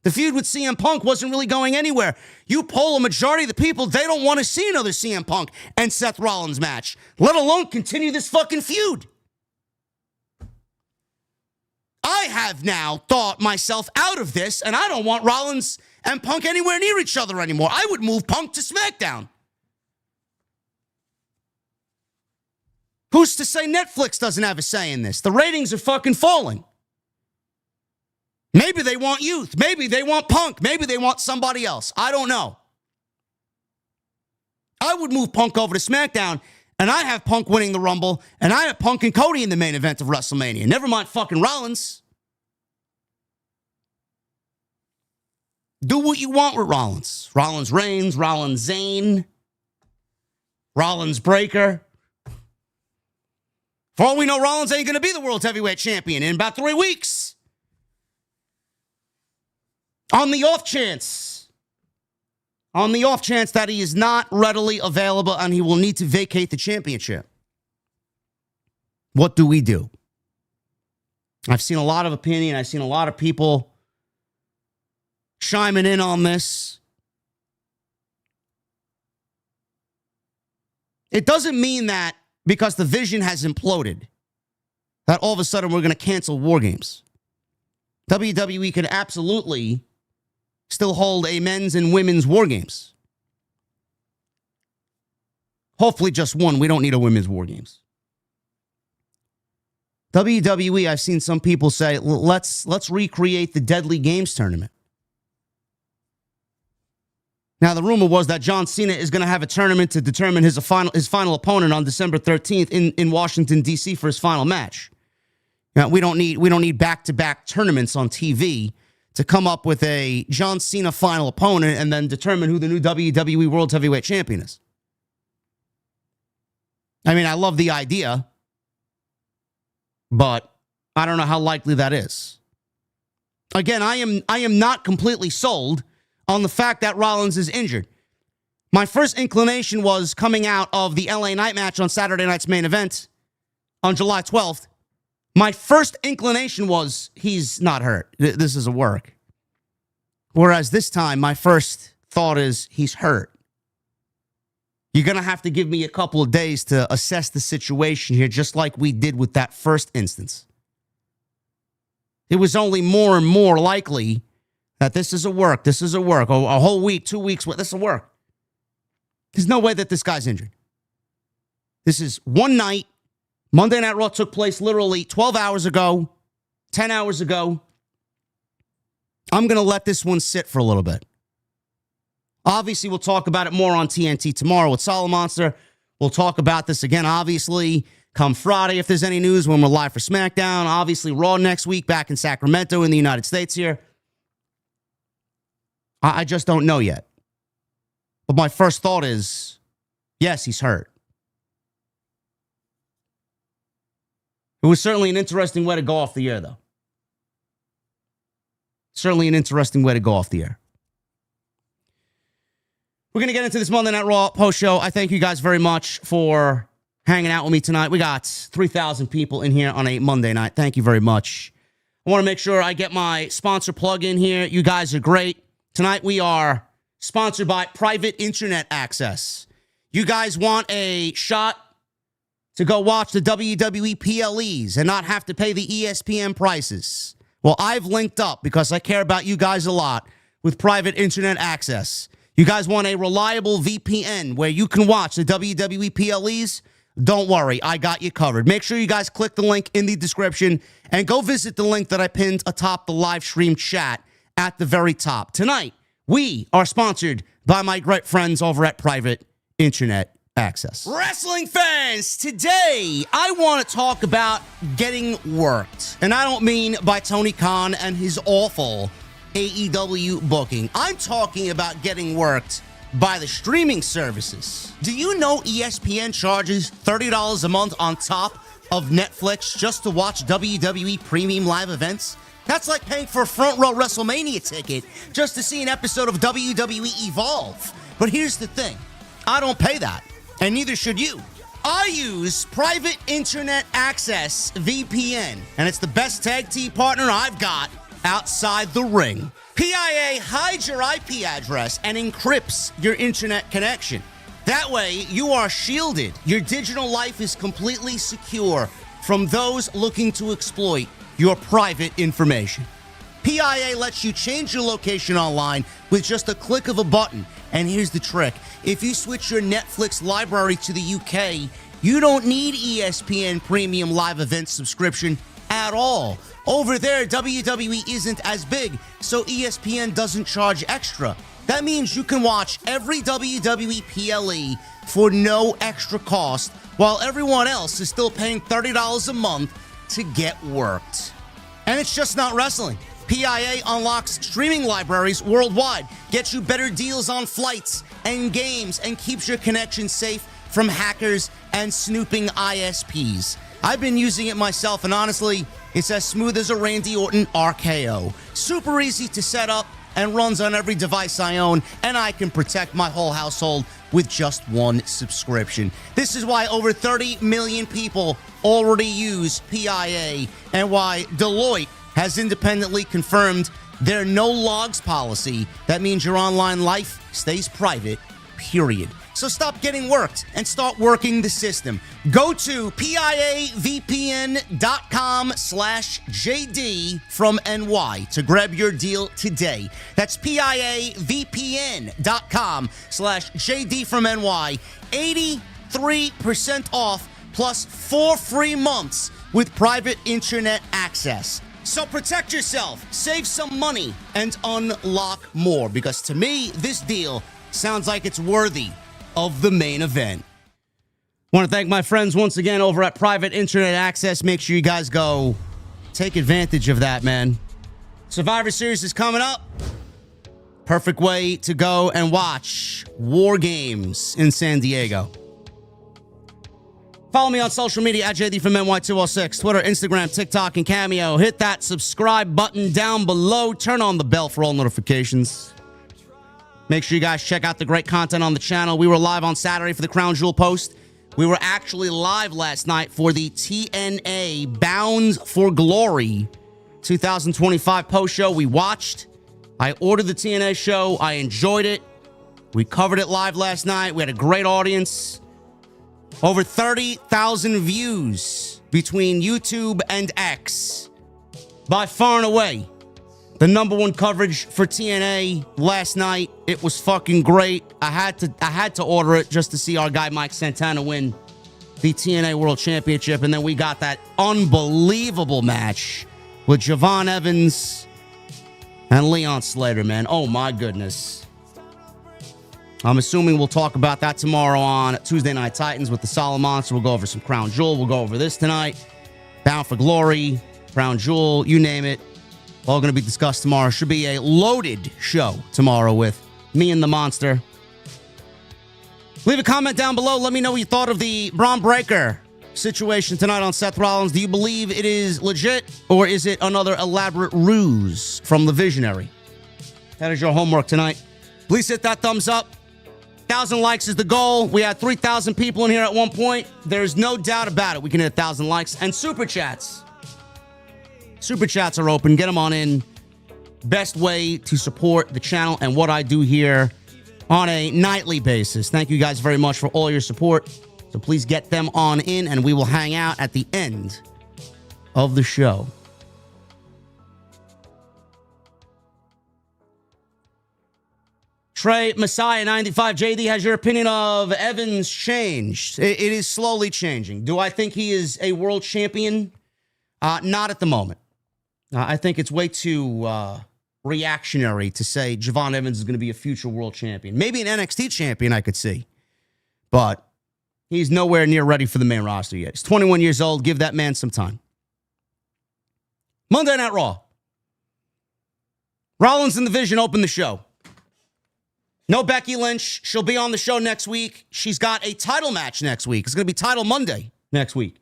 The feud with CM Punk wasn't really going anywhere. You poll a majority of the people, they don't want to see another CM Punk and Seth Rollins match, let alone continue this fucking feud. I have now thought myself out of this, and I don't want Rollins and Punk anywhere near each other anymore. I would move Punk to SmackDown. Who's to say Netflix doesn't have a say in this? The ratings are fucking falling. Maybe they want youth. Maybe they want Punk. Maybe they want somebody else. I don't know. I would move Punk over to SmackDown, and I have Punk winning the Rumble, and I have Punk and Cody in the main event of WrestleMania. Never mind fucking Rollins. Do what you want with Rollins. Rollins Reigns, Rollins Zayn, Rollins Breakker. For all we know, Rollins ain't going to be the World Heavyweight Champion in about 3 weeks. On the off chance On the off chance that he is not readily available and he will need to vacate the championship, what do we do? I've seen a lot of opinion. I've seen a lot of people chiming in on this. It doesn't mean that because the vision has imploded, that all of a sudden we're going to cancel War Games. WWE can absolutely still hold a men's and women's War Games. Hopefully just one. We don't need a women's War Games. WWE, I've seen some people say, let's recreate the Deadly Games tournament. Now, the rumor was that John Cena is going to have a tournament to determine his final opponent on December 13th in Washington, D.C. for his final match. Now, we don't need back-to-back tournaments on TV to come up with a John Cena final opponent and then determine who the new WWE World Heavyweight Champion is. I mean, I love the idea, but I don't know how likely that is. Again, I am not completely sold on the fact that Rollins is injured. My first inclination was coming out of the LA Night match on Saturday night's main event on July 12th. My first inclination was he's not hurt. This is a work. Whereas this time, my first thought is he's hurt. You're going to have to give me a couple of days to assess the situation here, just like we did with that first instance. It was only more and more likely that this is a work. This is a work. A whole week, 2 weeks, this is a work. There's no way that this guy's injured. This is one night. Monday Night Raw took place literally 12 hours ago, 10 hours ago. I'm going to let this one sit for a little bit. Obviously, we'll talk about it more on TNT tomorrow with Solid Monster. We'll talk about this again, obviously, come Friday if there's any news when we're live for SmackDown. Obviously, Raw next week back in Sacramento in the United States here. I just don't know yet. But my first thought is, yes, he's hurt. It was certainly an interesting way to go off the air, though. Certainly an interesting way to go off the air. We're going to get into this Monday Night Raw post show. I thank you guys very much for hanging out with me tonight. We got 3,000 people in here on a Monday night. Thank you very much. I want to make sure I get my sponsor plug in here. You guys are great. Tonight we are sponsored by Private Internet Access. You guys want a shot to go watch the WWE PLEs and not have to pay the ESPN prices? Well, I've linked up because I care about you guys a lot with Private Internet Access. You guys want a reliable VPN where you can watch the WWE PLEs? Don't worry, I got you covered. Make sure you guys click the link in the description and go visit the link that I pinned atop the live stream chat at the very top. Tonight, we are sponsored by my great friends over at Private Internet Access. Wrestling fans, today I want to talk about getting worked. And I don't mean by Tony Khan and his awful AEW booking. I'm talking about getting worked by the streaming services. Do you know ESPN charges $30 a month on top of Netflix just to watch WWE premium live events? That's like paying for a front row WrestleMania ticket just to see an episode of WWE Evolve. But here's the thing. I don't pay that, and neither should you. I use Private Internet Access VPN, and it's the best tag team partner I've got outside the ring. PIA hides your IP address and encrypts your internet connection. That way, you are shielded. Your digital life is completely secure from those looking to exploit your private information. PIA lets you change your location online with just a click of a button. And here's the trick. If you switch your Netflix library to the UK, you don't need ESPN Premium Live Event subscription at all. Over there, WWE isn't as big, so ESPN doesn't charge extra. That means you can watch every WWE PLE for no extra cost, while everyone else is still paying $30 a month to get worked. And it's just not wrestling. PIA unlocks streaming libraries worldwide, gets you better deals on flights and games, and keeps your connection safe from hackers and snooping ISPs. I've been using it myself, and honestly, it's as smooth as a Randy Orton RKO. Super easy to set up, and runs on every device I own, and I can protect my whole household with just one subscription. This is why over 30 million people already use PIA, and why Deloitte has independently confirmed their no logs policy. That means your online life stays private, period. So stop getting worked and start working the system. Go to piavpn.com/JD-from-NY to grab your deal today. That's piavpn.com/JD-from-NY. 83% off plus 4 free months with private internet access. So protect yourself, save some money, and unlock more. Because to me, this deal sounds like it's worthy of the main event. I want to thank my friends once again over at Private Internet Access. Make sure you guys go take advantage of that, man. Survivor Series is coming up. Perfect way to go and watch War Games in San Diego. Follow me on social media at JDfromNY206, Twitter, Instagram, TikTok, and Cameo. Hit that subscribe button down below. Turn on the bell for all notifications. Make sure you guys check out the great content on the channel. We were live on Saturday for the Crown Jewel Post. We were actually live last night for the TNA Bound for Glory 2025 post show. We watched. I ordered the TNA show. I enjoyed it. We covered it live last night. We had a great audience. Over 30,000 views between YouTube and X. By far and away, the #1 coverage for TNA last night. It was fucking great. I had to order it just to see our guy Mike Santana win the TNA World Championship. And then we got that unbelievable match with Javon Evans and Leon Slater, man. Oh my goodness. I'm assuming we'll talk about that tomorrow on Tuesday Night Titans with the Solid Monster. We'll go over some Crown Jewel. We'll go over this tonight. Bound for Glory, Crown Jewel, you name it. All going to be discussed tomorrow. Should be a loaded show tomorrow with me and the Monster. Leave a comment down below. Let me know what you thought of the Bron Breakker situation tonight on Seth Rollins. Do you believe it is legit, or is it another elaborate ruse from the Visionary? That is your homework tonight. Please hit that thumbs up. 1,000 likes is the goal. We had 3,000 people in here at one point. There's no doubt about it. We can hit 1,000 likes. And super chats. Super chats are open. Get them on in. Best way to support the channel and what I do here on a nightly basis. Thank you guys very much for all your support. So please get them on in, and we will hang out at the end of the show. Trey Messiah 95 JD, has your opinion of Evans changed? It is slowly changing. Do I think he is a world champion? Not at the moment. I think it's way too reactionary to say Javon Evans is going to be a future world champion. Maybe an NXT champion I could see. But he's nowhere near ready for the main roster yet. He's 21 years old. Give that man some time. Monday Night Raw. Rollins and the Vision open the show. No Becky Lynch. She'll be on the show next week. She's got a title match next week. It's going to be Title Monday next week.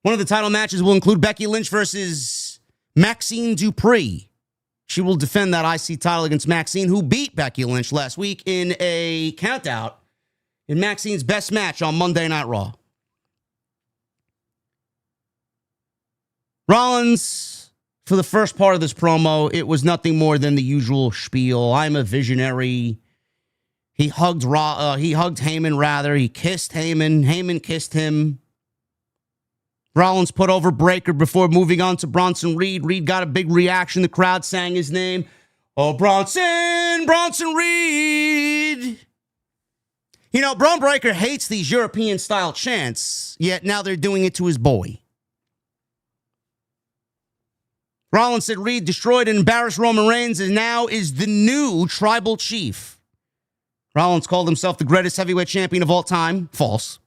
One of the title matches will include Becky Lynch versus Maxine Dupree. She will defend that IC title against Maxine, who beat Becky Lynch last week in a countout in Maxine's best match on Monday Night Raw. Rollins, for the first part of this promo, it was nothing more than the usual spiel. I'm a visionary. He hugged Heyman, rather. He kissed Heyman. Heyman kissed him. Rollins put over Breakker before moving on to Bronson Reed. Reed got a big reaction. The crowd sang his name. Oh, Bronson Reed. You know, Bron Breakker hates these European-style chants, yet now they're doing it to his boy. Rollins said Reed destroyed and embarrassed Roman Reigns and now is the new tribal chief. Rollins called himself the greatest heavyweight champion of all time. False.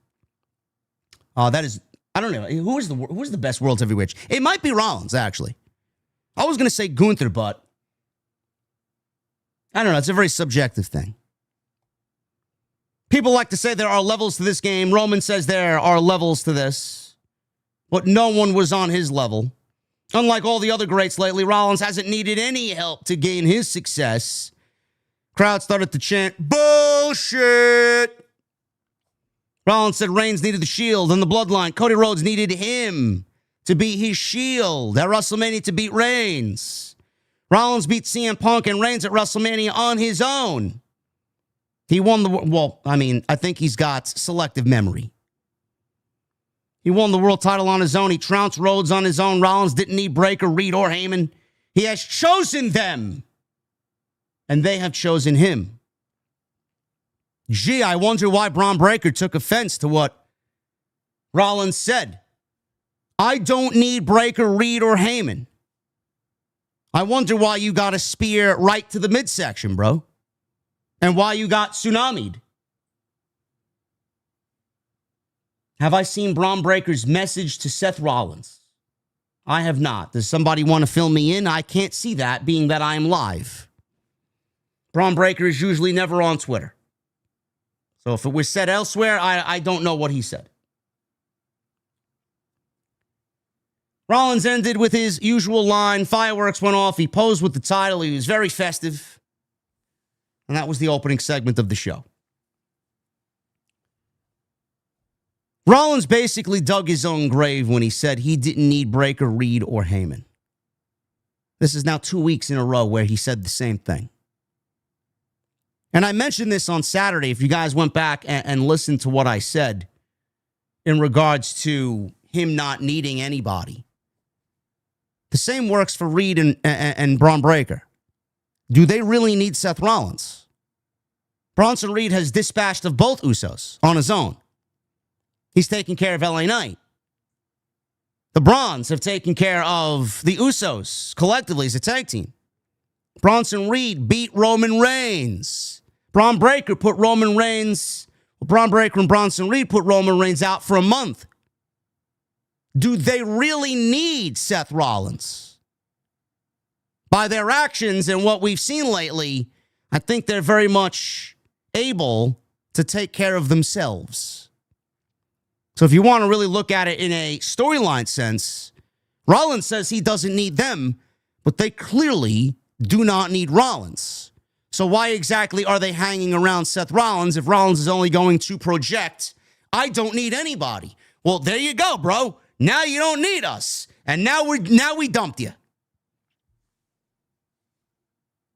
That is... I don't know. Who is the best world heavyweight? It might be Rollins, actually. I was going to say Gunther, but I don't know. It's a very subjective thing. People like to say there are levels to this game. Roman says there are levels to this, but no one was on his level. Unlike all the other greats lately, Rollins hasn't needed any help to gain his success. Crowd started to chant, bullshit. Rollins said Reigns needed the Shield and the Bloodline. Cody Rhodes needed him to be his Shield at WrestleMania to beat Reigns. Rollins beat CM Punk and Reigns at WrestleMania on his own. He won I think he's got selective memory. He won the world title on his own. He trounced Rhodes on his own. Rollins didn't need Breakker, Reed, or Heyman. He has chosen them, and they have chosen him. Gee, I wonder why Bron Breakker took offense to what Rollins said. I don't need Breakker, Reed, or Heyman. I wonder why you got a spear right to the midsection, bro. And why you got tsunami'd. Have I seen Bron Breakker's message to Seth Rollins? I have not. Does somebody want to fill me in? I can't see that, being that I am live. Bron Breakker is usually never on Twitter. So if it was said elsewhere, I don't know what he said. Rollins ended with his usual line. Fireworks went off. He posed with the title. He was very festive. And that was the opening segment of the show. Rollins basically dug his own grave when he said he didn't need Breakker, Reed, or Heyman. This is now 2 weeks in a row where he said the same thing. And I mentioned this on Saturday, if you guys went back and listened to what I said in regards to him not needing anybody. The same works for Reed and Bron Breakker. Do they really need Seth Rollins? Bronson Reed has dispatched of both Usos on his own. He's taking care of LA Knight. The Brons have taken care of the Usos collectively as a tag team. Bronson Reed beat Roman Reigns. Bron Breakker Bron Breakker and Bronson Reed put Roman Reigns out for a month. Do they really need Seth Rollins? By their actions and what we've seen lately, I think they're very much able to take care of themselves. So if you want to really look at it in a storyline sense, Rollins says he doesn't need them, but they clearly do not need Rollins. So why exactly are they hanging around Seth Rollins if Rollins is only going to project, I don't need anybody? Well, there you go, bro. Now you don't need us. And now we dumped you.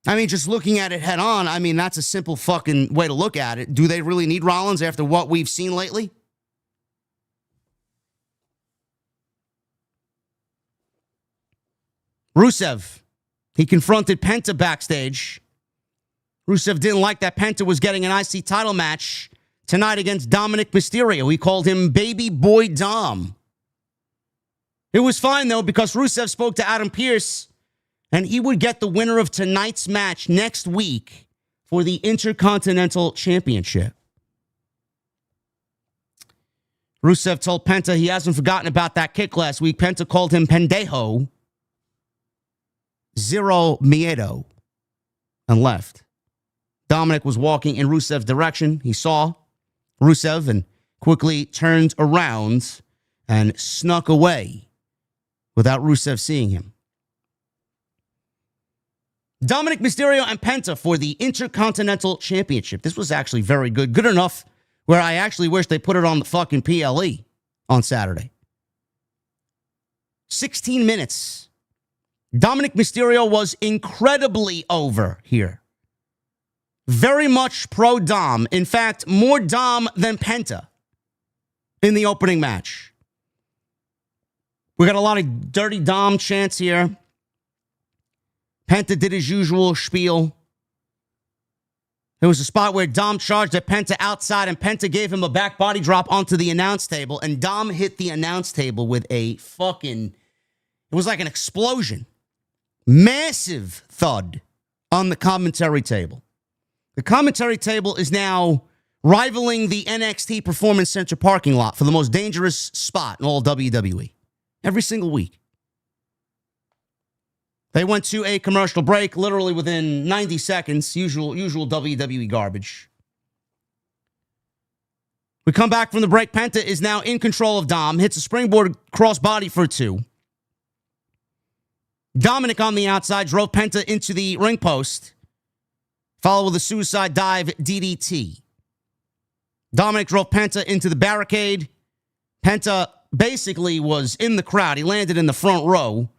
I mean, just looking at it head on, I mean, that's a simple fucking way to look at it. Do they really need Rollins after what we've seen lately? Rusev, he confronted Penta backstage. Rusev didn't like that Penta was getting an IC title match tonight against Dominik Mysterio. He called him Baby Boy Dom. It was fine, though, because Rusev spoke to Adam Pearce, and he would get the winner of tonight's match next week for the Intercontinental Championship. Rusev told Penta he hasn't forgotten about that kick last week. Penta called him Pendejo. Zero miedo, and left. Dominik was walking in Rusev's direction. He saw Rusev and quickly turned around and snuck away without Rusev seeing him. Dominik Mysterio and Penta for the Intercontinental Championship. This was actually very good. Good enough where I actually wish they put it on the fucking PLE on Saturday. 16 minutes. Dominik Mysterio was incredibly over here. Very much pro-Dom. In fact, more Dom than Penta in the opening match. We got a lot of dirty Dom chants here. Penta did his usual spiel. There was a spot where Dom charged at Penta outside, and Penta gave him a back body drop onto the announce table, and Dom hit the announce table with a fucking... It was like an explosion. Massive thud on the commentary table. The commentary table is now rivaling the NXT Performance Center parking lot for the most dangerous spot in all WWE. Every single week. They went to a commercial break literally within 90 seconds. Usual WWE garbage. We come back from the break. Penta is now in control of Dom. Hits a springboard crossbody for 2. Dominik on the outside drove Penta into the ring post, followed with a suicide dive DDT. Dominik drove Penta into the barricade. Penta basically was in the crowd. He landed in the front row.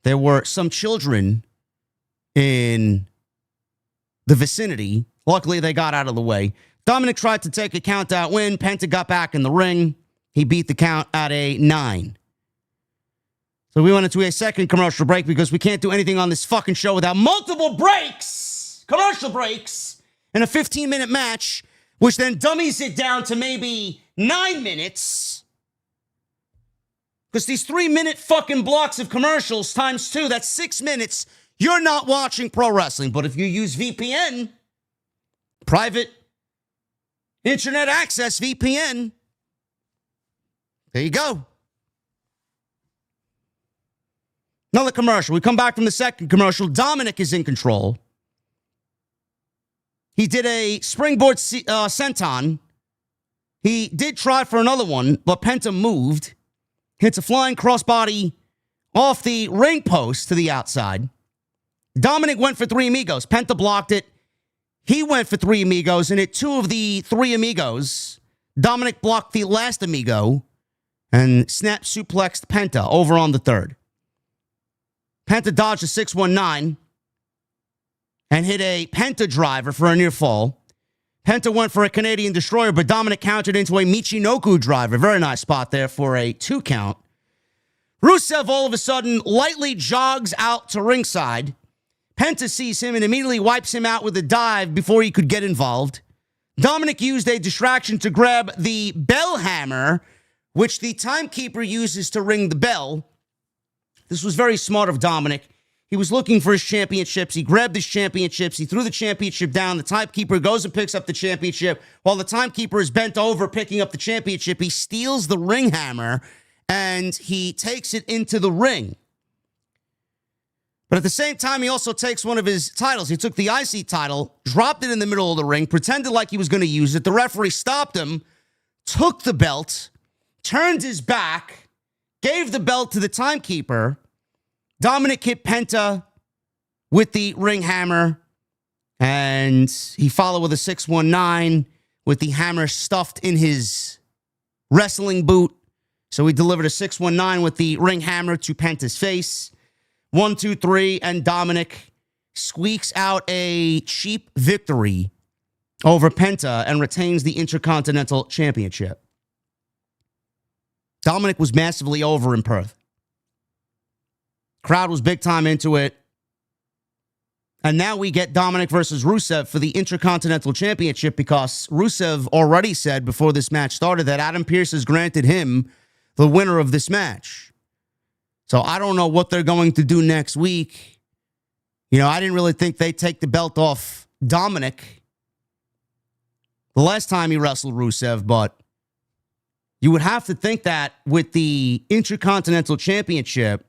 There were some children in the vicinity. Luckily, they got out of the way. Dominik tried to take a count-out win. Penta got back in the ring. He beat the count at a 9. So we went into a second commercial break because we can't do anything on this fucking show without multiple breaks, commercial breaks, and a 15-minute match, which then dummies it down to maybe 9 minutes. Because these 3-minute fucking blocks of commercials times 2, that's 6 minutes. You're not watching pro wrestling. But if you use VPN, private internet access VPN, there you go. Another commercial. We come back from the second commercial. Dominik is in control. He did a springboard senton. He did try for another one, but Penta moved. Hits a flying crossbody off the ring post to the outside. Dominik went for 3 amigos. Penta blocked it. He went for 3 amigos and hit 2 of the 3 amigos. Dominik blocked the last amigo and snap suplexed Penta over on the third. Penta dodged a 619 and hit a Penta driver for a near fall. Penta went for a Canadian destroyer, but Dominik countered into a Michinoku driver. Very nice spot there for a 2 count. Rusev all of a sudden lightly jogs out to ringside. Penta sees him and immediately wipes him out with a dive before he could get involved. Dominik used a distraction to grab the bell hammer, which the timekeeper uses to ring the bell. This was very smart of Dominik. He was looking for his championships. He grabbed his championships. He threw the championship down. The timekeeper goes and picks up the championship. While the timekeeper is bent over picking up the championship, he steals the ring hammer and he takes it into the ring. But at the same time, he also takes one of his titles. He took the IC title, dropped it in the middle of the ring, pretended like he was going to use it. The referee stopped him, took the belt, turned his back, gave the belt to the timekeeper. Dominik hit Penta with the ring hammer, and he followed with a 619 with the hammer stuffed in his wrestling boot. So he delivered a 619 with the ring hammer to Penta's face. 1, 2, 3, and Dominik squeaks out a cheap victory over Penta and retains the Intercontinental Championship. Dominik was massively over in Perth. Crowd was big time into it. And now we get Dominik versus Rusev for the Intercontinental Championship because Rusev already said before this match started that Adam Pearce has granted him the winner of this match. So I don't know what they're going to do next week. You know, I didn't really think they'd take the belt off Dominik the last time he wrestled Rusev, but you would have to think that with the Intercontinental Championship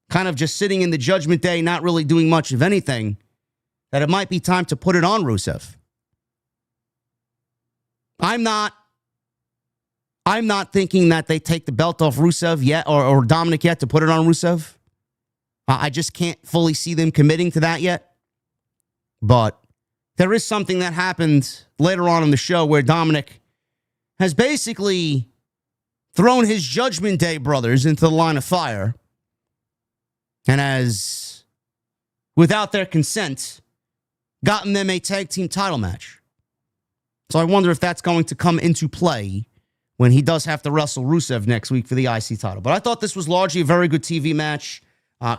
kind of just sitting in the Judgment Day, not really doing much of anything, that it might be time to put it on Rusev. I'm not thinking that they take the belt off Rusev yet, or Dominik yet, to put it on Rusev. I just can't fully see them committing to that yet. But there is something that happened later on in the show where Dominik has basically thrown his Judgment Day brothers into the line of fire and has, without their consent, gotten them a tag team title match. So I wonder if that's going to come into play when he does have to wrestle Rusev next week for the IC title. But I thought this was largely a very good TV match.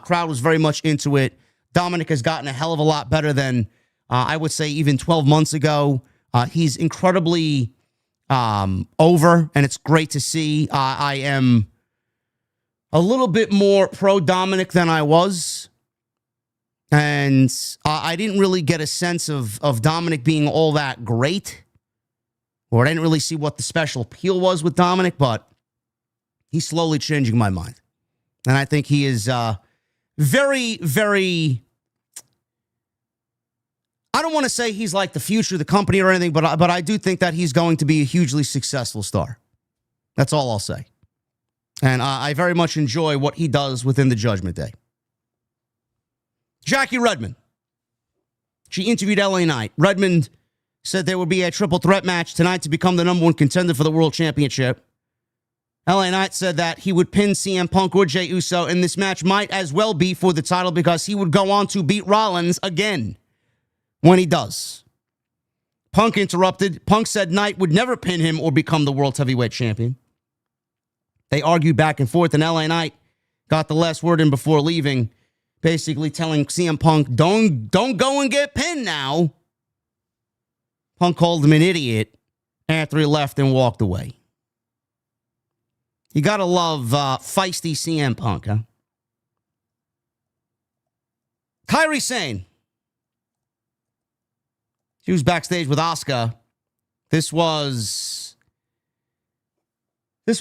Crowd was very much into it. Dominik has gotten a hell of a lot better than, I would say, even 12 months ago. He's incredibly over, and it's great to see. I am a little bit more pro-Dominik than I was. And I didn't really get a sense of Dominik being all that great. Or I didn't really see what the special appeal was with Dominik, but he's slowly changing my mind. And I think he is very, very... I don't want to say he's like the future of the company or anything, but I do think that he's going to be a hugely successful star. That's all I'll say. And I very much enjoy what he does within the Judgment Day. Jackie Redmond. She interviewed LA Knight. Redmond said there would be a triple threat match tonight to become the number one contender for the World Championship. LA Knight said that he would pin CM Punk or Jey Uso, and this match might as well be for the title because he would go on to beat Rollins again when he does. Punk interrupted. Punk said Knight would never pin him or become the World Heavyweight Champion. They argued back and forth, and LA Knight got the last word in before leaving, basically telling CM Punk, don't go and get pinned now. Punk called him an idiot after he left and walked away. You gotta love feisty CM Punk, huh? Kairi Sane. She was backstage with Asuka. This was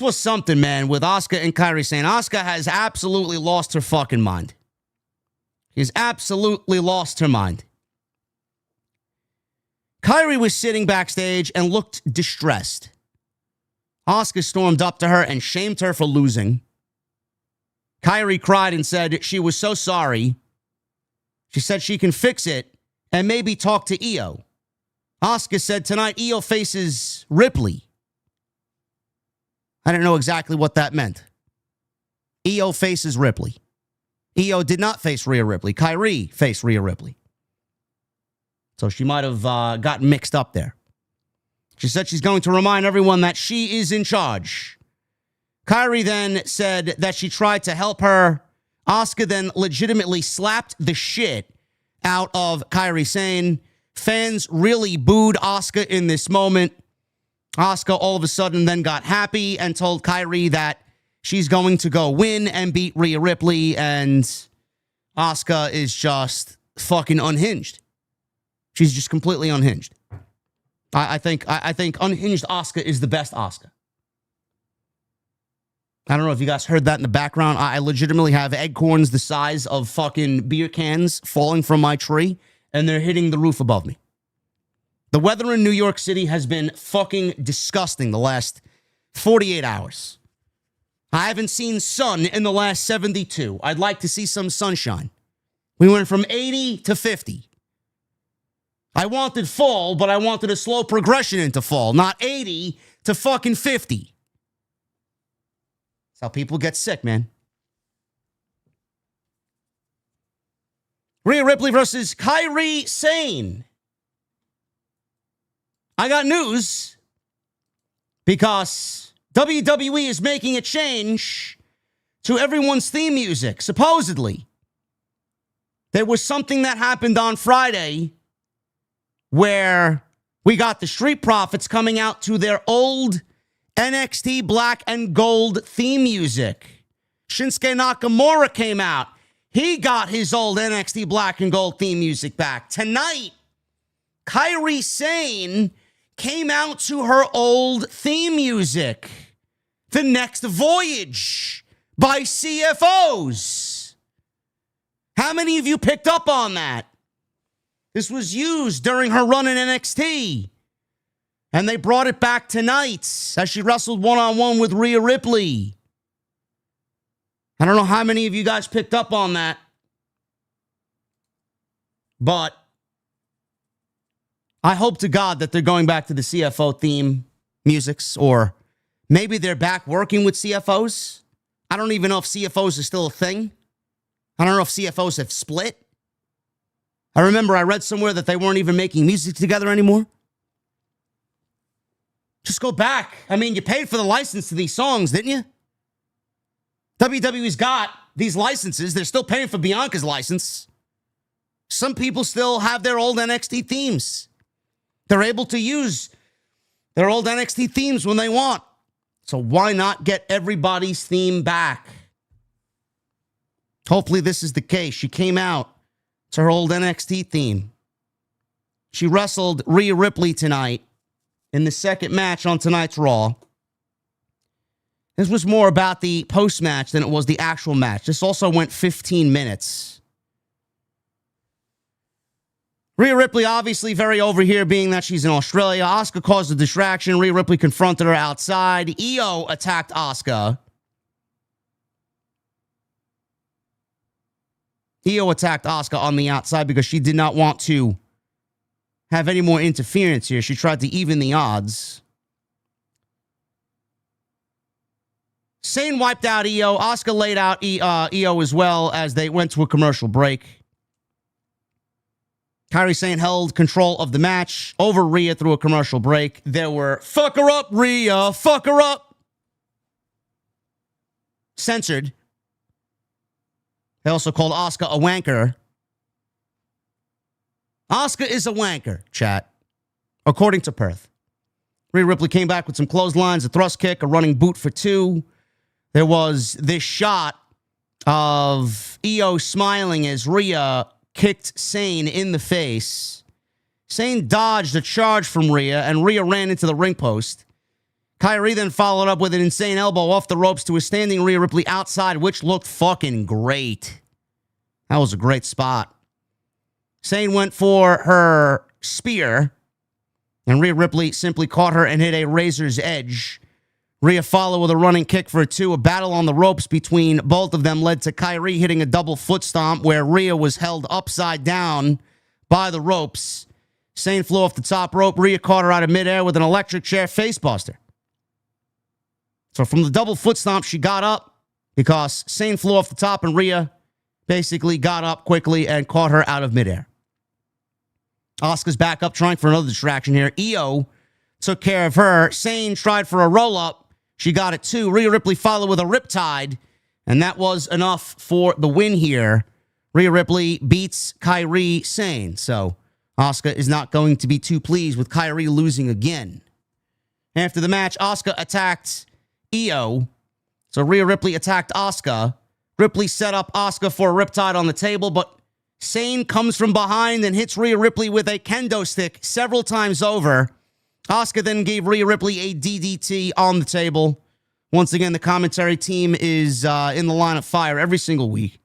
something, man, with Asuka and Kairi Sane. Asuka has absolutely lost her fucking mind. She's absolutely lost her mind. Kairi was sitting backstage and looked distressed. Asuka stormed up to her and shamed her for losing. Kairi cried and said she was so sorry. She said she can fix it and maybe talk to Io. Asuka said tonight Io faces Ripley. I didn't know exactly what that meant. Io faces Ripley. Io did not face Rhea Ripley. Kairi faced Rhea Ripley. So she might have gotten mixed up there. She said she's going to remind everyone that she is in charge. Kairi then said that she tried to help her. Asuka then legitimately slapped the shit out of Kairi Sane. Fans really booed Asuka in this moment. Asuka all of a sudden then got happy and told Kairi that she's going to go win and beat Rhea Ripley, and Asuka is just fucking unhinged. She's just completely unhinged. I think unhinged Asuka is the best Asuka. I don't know if you guys heard that in the background. I legitimately have acorns the size of fucking beer cans falling from my tree, and they're hitting the roof above me. The weather in New York City has been fucking disgusting the last 48 hours. I haven't seen sun in the last 72. I'd like to see some sunshine. We went from 80 to 50. I wanted fall, but I wanted a slow progression into fall, not 80 to fucking 50. That's how people get sick, man. Rhea Ripley versus Kairi Sane. I got news because WWE is making a change to everyone's theme music, supposedly. There was something that happened on Friday where we got the Street Profits coming out to their old NXT Black and Gold theme music. Shinsuke Nakamura came out. He got his old NXT Black and Gold theme music back. Tonight, Kairi Sane came out to her old theme music. The Next Voyage by CFOs. How many of you picked up on that? This was used during her run in NXT. And they brought it back tonight as she wrestled one-on-one with Rhea Ripley. I don't know how many of you guys picked up on that. But I hope to God that they're going back to the CFO theme musics, or maybe they're back working with CFOs. I don't even know if CFOs is still a thing. I don't know if CFOs have split. I remember I read somewhere that they weren't even making music together anymore. Just go back. I mean, you paid for the license to these songs, didn't you? WWE's got these licenses. They're still paying for Bianca's license. Some people still have their old NXT themes. They're able to use their old NXT themes when they want. So why not get everybody's theme back? Hopefully this is the case. She came out to her old NXT theme. She wrestled Rhea Ripley tonight in the second match on tonight's Raw. This was more about the post-match than it was the actual match. This also went 15 minutes. Rhea Ripley obviously very over here, being that she's in Australia. Asuka caused a distraction. Rhea Ripley confronted her outside. Io attacked Asuka. Io attacked Asuka on the outside because she did not want to have any more interference here. She tried to even the odds. Sane wiped out Io. Asuka laid out Io as well as they went to a commercial break. Kairi Sane held control of the match over Rhea through a commercial break. There were, fuck her up, Rhea, fuck her up. Censored. They also called Asuka a wanker. Asuka is a wanker, chat, according to Perth. Rhea Ripley came back with some clotheslines, a thrust kick, a running boot for two. There was this shot of Io smiling as Rhea kicked Sane in the face. Sane dodged a charge from Rhea, and Rhea ran into the ring post. Kairi then followed up with an insane elbow off the ropes to a standing Rhea Ripley outside, which looked fucking great. That was a great spot. Sane went for her spear, and Rhea Ripley simply caught her and hit a razor's edge. Rhea followed with a running kick for two. A battle on the ropes between both of them led to Kairi hitting a double foot stomp where Rhea was held upside down by the ropes. Sane flew off the top rope. Rhea caught her out of midair with an electric chair facebuster. So from the double foot stomp, she got up because Sane flew off the top and Rhea basically got up quickly and caught her out of midair. Asuka's back up trying for another distraction here. Io took care of her. Sane tried for a roll-up. She got it too. Rhea Ripley followed with a riptide, and that was enough for the win here. Rhea Ripley beats Kairi Sane, so Asuka is not going to be too pleased with Kairi losing again. After the match, Asuka attacked Io, so Rhea Ripley attacked Asuka. Ripley set up Asuka for a riptide on the table, but Sane comes from behind and hits Rhea Ripley with a kendo stick several times over. Asuka then gave Rhea Ripley a DDT on the table. Once again, the commentary team is in the line of fire every single week.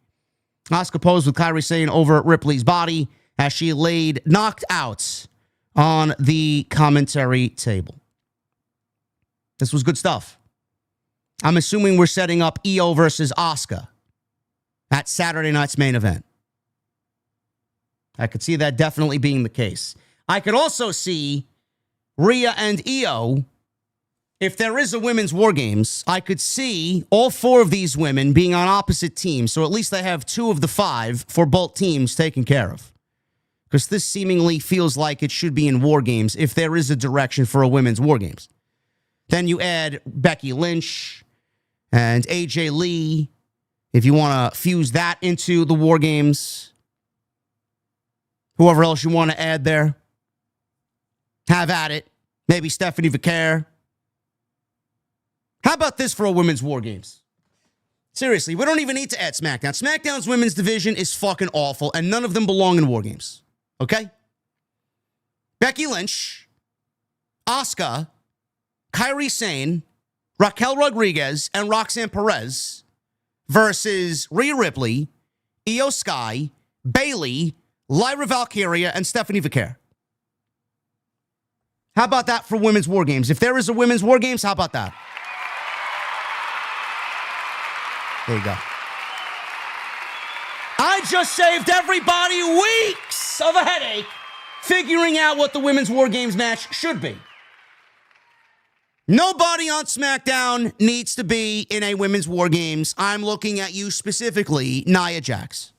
Asuka posed with Kairi Sane over Ripley's body as she laid knocked out on the commentary table. This was good stuff. I'm assuming we're setting up Io versus Asuka at Saturday night's main event. I could see that definitely being the case. I could also see Rhea and Io, if there is a women's war games, I could see all four of these women being on opposite teams. So at least they have two of the five for both teams taken care of. Because this seemingly feels like it should be in war games if there is a direction for a women's war games. Then you add Becky Lynch and AJ Lee, if you want to fuse that into the war games. Whoever else you want to add there. Have at it. Maybe Stephanie Vaquer. How about this for a women's war games? Seriously, we don't even need to add SmackDown. SmackDown's women's division is fucking awful, and none of them belong in war games. Okay? Becky Lynch, Asuka, Kairi Sane, Raquel Rodriguez, and Roxanne Perez versus Rhea Ripley, Io Sky, Bayley, Lyra Valkyria, and Stephanie Vaquer. How about that for women's war games? If there is a women's war games, how about that? There you go. I just saved everybody weeks of a headache figuring out what the women's war games match should be. Nobody on SmackDown needs to be in a women's war games. I'm looking at you specifically, Nia Jax.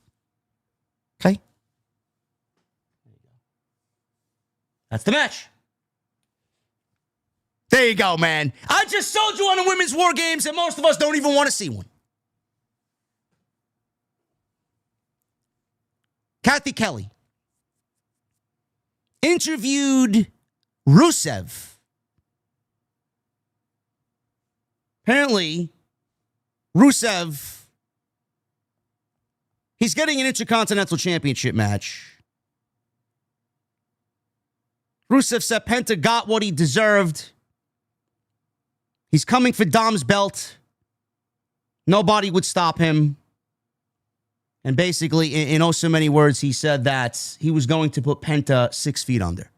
Okay? That's the match. There you go, man. I just sold you on the women's war games, and most of us don't even want to see one. Kathy Kelly interviewed Rusev. Apparently, Rusev, he's getting an Intercontinental Championship match. Rusev said Penta got what he deserved. He's coming for Dom's belt. Nobody would stop him. And basically, in oh so many words, he said that he was going to put Penta 6 feet under.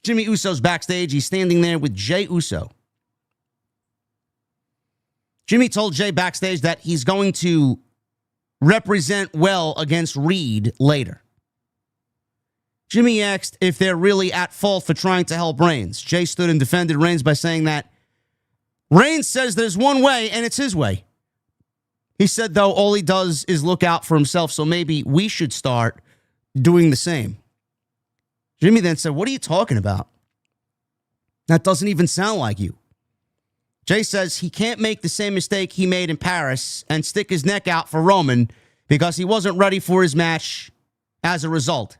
Jimmy Uso's backstage. He's standing there with Jey Uso. Jimmy told Jey backstage that he's going to represent well against Reed later. Jimmy asked if they're really at fault for trying to help Reigns. Jey stood and defended Reigns by saying that Reigns says there's one way and it's his way. He said, though, all he does is look out for himself, so maybe we should start doing the same. Jimmy then said, what are you talking about? That doesn't even sound like you. Jey says he can't make the same mistake he made in Paris and stick his neck out for Roman because he wasn't ready for his match as a result.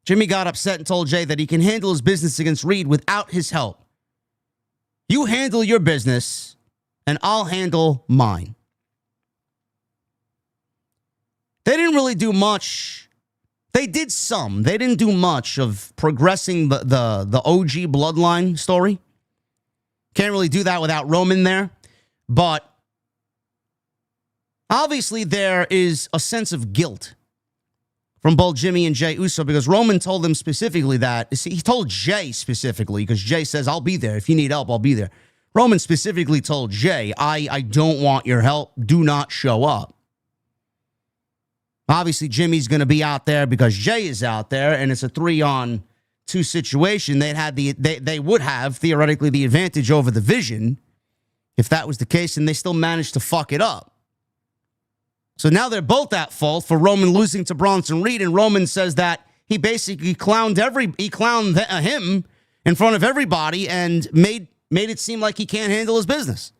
Jimmy got upset and told Jey that he can handle his business against Reed without his help. You handle your business, and I'll handle mine. They didn't really do much. They did some. They didn't do much of progressing the OG bloodline story. Can't really do that without Roman there. But obviously there is a sense of guilt from both Jimmy and Jey Uso because Roman told them specifically that. See, he told Jey specifically because Jey says, I'll be there. If you need help, I'll be there. Roman specifically told Jey, I don't want your help. Do not show up. Obviously, Jimmy's going to be out there because Jey is out there, and it's a 3-on-2 situation. They would have theoretically the advantage over the Vision if that was the case, and they still managed to fuck it up. So now they're both at fault for Roman losing to Bronson Reed, and Roman says that he basically clowned him in front of everybody and made it seem like he can't handle his business.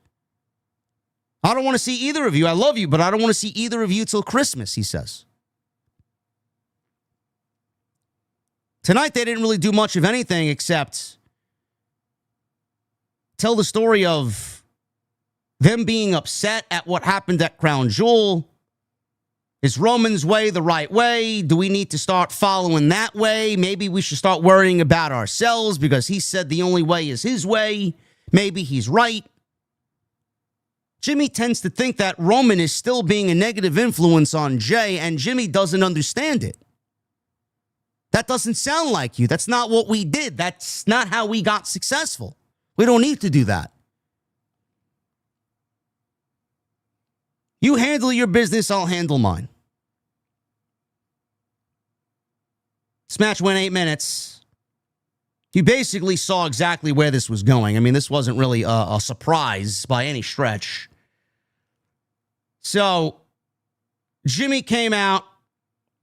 I don't want to see either of you. I love you, but I don't want to see either of you till Christmas, he says. Tonight, they didn't really do much of anything except tell the story of them being upset at what happened at Crown Jewel. Is Roman's way the right way? Do we need to start following that way? Maybe we should start worrying about ourselves because he said the only way is his way. Maybe he's right. Jimmy tends to think that Roman is still being a negative influence on Jey, and Jimmy doesn't understand it. That doesn't sound like you. That's not what we did. That's not how we got successful. We don't need to do that. You handle your business, I'll handle mine. This match went 8 minutes. You basically saw exactly where this was going. I mean, this wasn't really a surprise by any stretch. So, Jimmy came out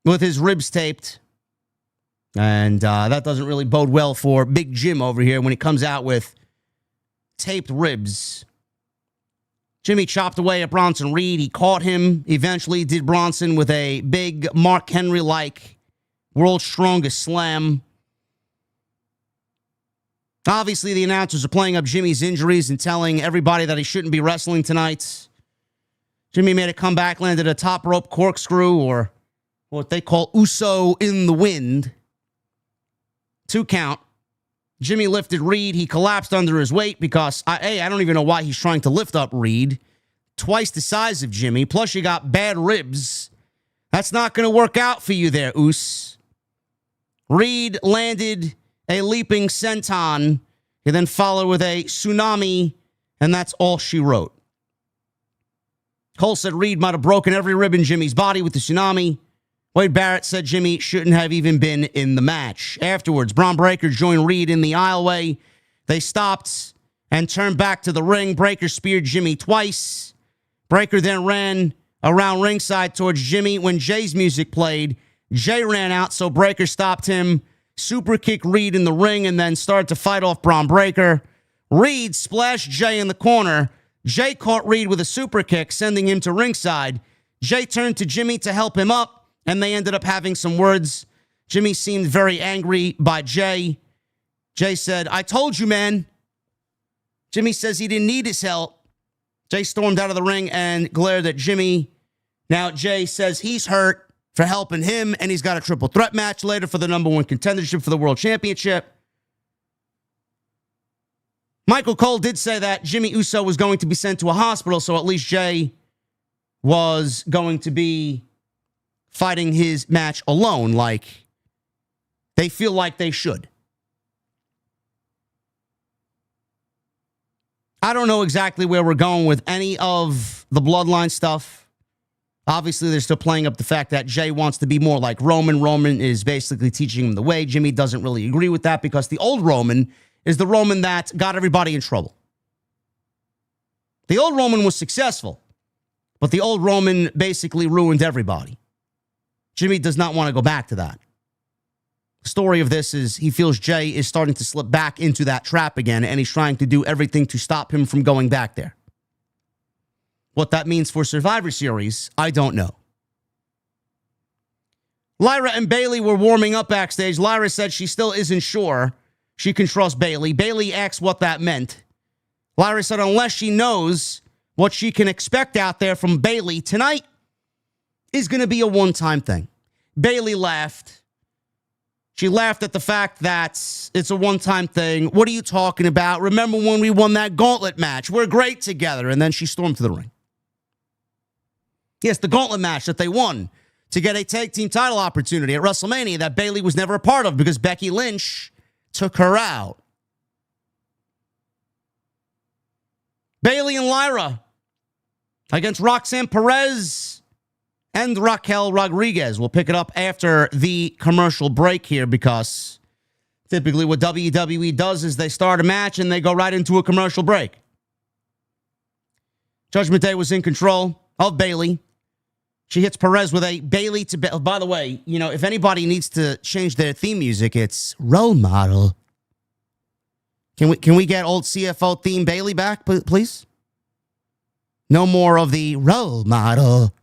with his ribs taped. And that doesn't really bode well for Big Jim over here when he comes out with taped ribs. Jimmy chopped away at Bronson Reed. He caught him. Eventually did Bronson with a big Mark Henry-like world's strongest slam. Obviously, the announcers are playing up Jimmy's injuries and telling everybody that he shouldn't be wrestling tonight. Jimmy made a comeback, landed a top rope corkscrew, or what they call Uso in the wind. 2 count. Jimmy lifted Reed. He collapsed under his weight because, I don't even know why he's trying to lift up Reed. Twice the size of Jimmy. Plus, you got bad ribs. That's not going to work out for you there, Us. Reed landed a leaping senton. He then followed with a tsunami, and that's all she wrote. Cole said Reed might have broken every rib in Jimmy's body with the tsunami. Wade Barrett said Jimmy shouldn't have even been in the match. Afterwards, Bron Breakker joined Reed in the aisleway. They stopped and turned back to the ring. Breakker speared Jimmy twice. Breakker then ran around ringside towards Jimmy. When Jey's music played, Jey ran out, so Breakker stopped him, super kicked Reed in the ring, and then started to fight off Bron Breakker. Reed splashed Jey in the corner. Jey caught Reed with a super kick, sending him to ringside. Jey turned to Jimmy to help him up, and they ended up having some words. Jimmy seemed very angry by Jey. Jey said, I told you, man. Jimmy says he didn't need his help. Jey stormed out of the ring and glared at Jimmy. Now, Jey says he's hurt for helping him, and he's got a triple threat match later for the #1 contendership for the World Championship. Michael Cole did say that Jimmy Uso was going to be sent to a hospital, so at least Jey was going to be fighting his match alone, like they feel like they should. I don't know exactly where we're going with any of the bloodline stuff. Obviously, they're still playing up the fact that Jey wants to be more like Roman. Roman is basically teaching him the way. Jimmy doesn't really agree with that because the old Roman is the Roman that got everybody in trouble. The old Roman was successful, but the old Roman basically ruined everybody. Jimmy does not want to go back to that. The story of this is he feels Jey is starting to slip back into that trap again, and he's trying to do everything to stop him from going back there. What that means for Survivor Series, I don't know. Lyra and Bayley were warming up backstage. Lyra said she still isn't sure she can trust Bayley. Bayley asked what that meant. Lyra said unless she knows what she can expect out there from Bayley, tonight is going to be a one-time thing. Bayley laughed. She laughed at the fact that it's a one-time thing. What are you talking about? Remember when we won that gauntlet match? We're great together. And then she stormed to the ring. Yes, the gauntlet match that they won to get a tag team title opportunity at WrestleMania that Bayley was never a part of because Becky Lynch took her out. Bayley and Lyra against Roxanne Perez and Raquel Rodriguez. We'll pick it up after the commercial break here because typically what WWE does is they start a match and they go right into a commercial break. Judgment Day was in control of Bayley. She hits Perez with a Bayley to Bayley. By the way, you know, if anybody needs to change their theme music, it's Role Model. Can we get old CFO theme Bayley back, please? No more of the Role Model.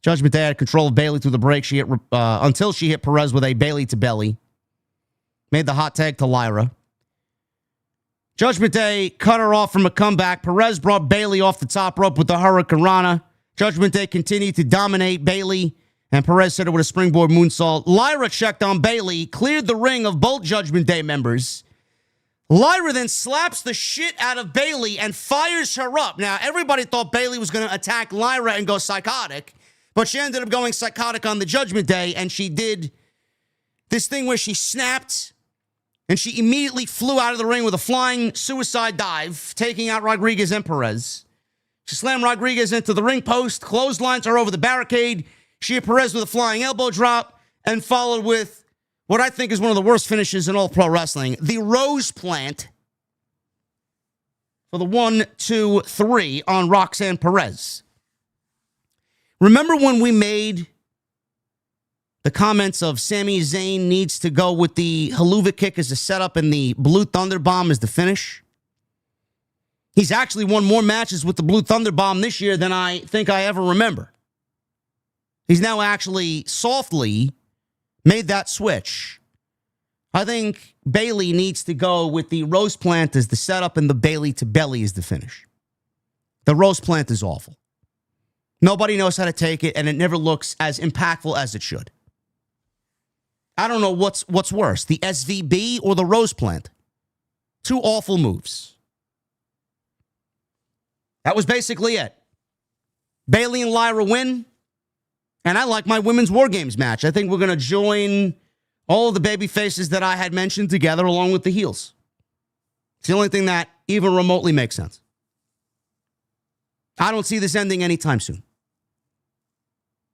Judgment Day had control of Bayley through the break. She hit until she hit Perez with a Bayley to belly. Made the hot tag to Lyra. Judgment Day cut her off from a comeback. Perez brought Bayley off the top rope with the Hurricane Rana. Judgment Day continued to dominate Bayley, and Perez hit her with a springboard moonsault. Lyra checked on Bayley, cleared the ring of both Judgment Day members. Lyra then slaps the shit out of Bayley and fires her up. Now, everybody thought Bayley was going to attack Lyra and go psychotic, but she ended up going psychotic on the Judgment Day, and she did this thing where she snapped, and she immediately flew out of the ring with a flying suicide dive, taking out Rodriguez and Perez. She slammed Rodriguez into the ring post, clotheslines her over the barricade. She hit Perez with a flying elbow drop, and followed with what I think is one of the worst finishes in all pro wrestling, the Rose Plant for the 1, 2, 3 on Roxanne Perez. Remember when we made the comments of Sami Zayn needs to go with the Haluva kick as the setup and the Blue Thunder Bomb as the finish? He's actually won more matches with the Blue Thunder Bomb this year than I think I ever remember. He's now actually softly made that switch. I think Bayley needs to go with the Rose Plant as the setup and the Bayley to belly as the finish. The Rose Plant is awful. Nobody knows how to take it, and it never looks as impactful as it should. I don't know what's worse, the SVB or the Rose Plant. Two awful moves. That was basically it. Bayley and Lyra win, and I like my Women's War Games match. I think we're going to join all of the baby faces that I had mentioned together along with the heels. It's the only thing that even remotely makes sense. I don't see this ending anytime soon.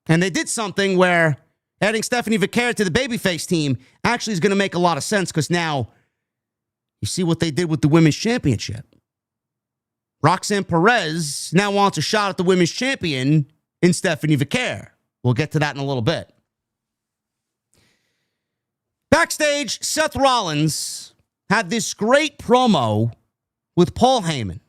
And they did something where adding Stephanie Vaquer to the babyface team actually is going to make a lot of sense because now you see what they did with the Women's Championship. Roxanne Perez now wants a shot at the Women's Champion in Stephanie Vaquer. We'll get to that in a little bit. Backstage, Seth Rollins had this great promo with Paul Heyman.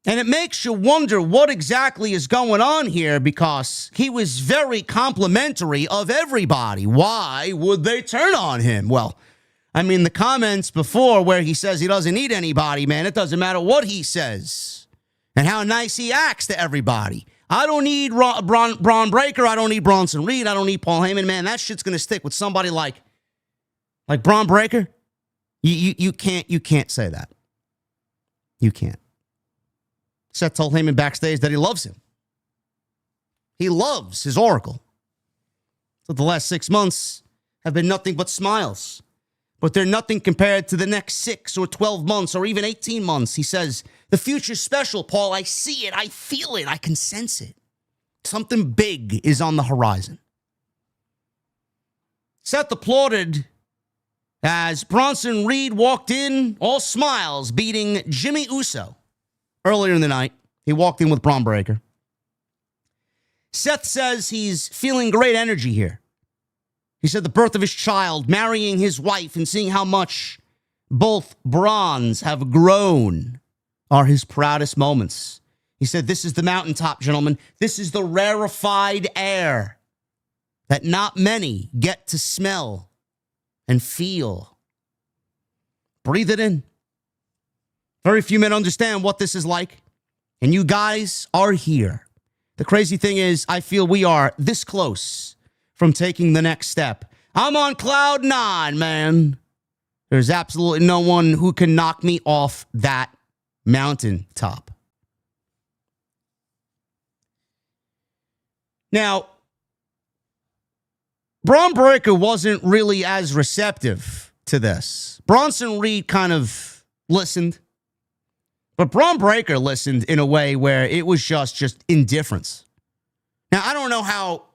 And it makes you wonder what exactly is going on here because he was very complimentary of everybody. Why would they turn on him? Well, I mean, the comments before where he says he doesn't need anybody, man, it doesn't matter what he says and how nice he acts to everybody. I don't need Bron Breakker. I don't need Bronson Reed. I don't need Paul Heyman, man. That shit's going to stick with somebody like Bron Breakker. You can't say that. You can't. Seth told Heyman backstage that he loves him. He loves his Oracle. So the last 6 months have been nothing but smiles. but they're nothing compared to the next 6 or 12 months or even 18 months. He says, the future's special, Paul. I see it. I feel it. I can sense it. Something big is on the horizon. Seth applauded as Bronson Reed walked in, all smiles, beating Jey Uso. Earlier in the night, he walked in with Bron Breakker. Seth says he's feeling great energy here. He said the birth of his child, marrying his wife, and seeing how much both Brons have grown are his proudest moments. He said, this is the mountaintop, gentlemen. This is the rarefied air that not many get to smell and feel. Breathe it in. Very few men understand what this is like, and you guys are here. The crazy thing is, I feel we are this close from taking the next step. I'm on cloud 9, man. There's absolutely no one who can knock me off that mountaintop. Now, Bron Breakker wasn't really as receptive to this. Bronson Reed kind of listened. But Bron Breakker listened in a way where it was just indifference. Now, I don't know how,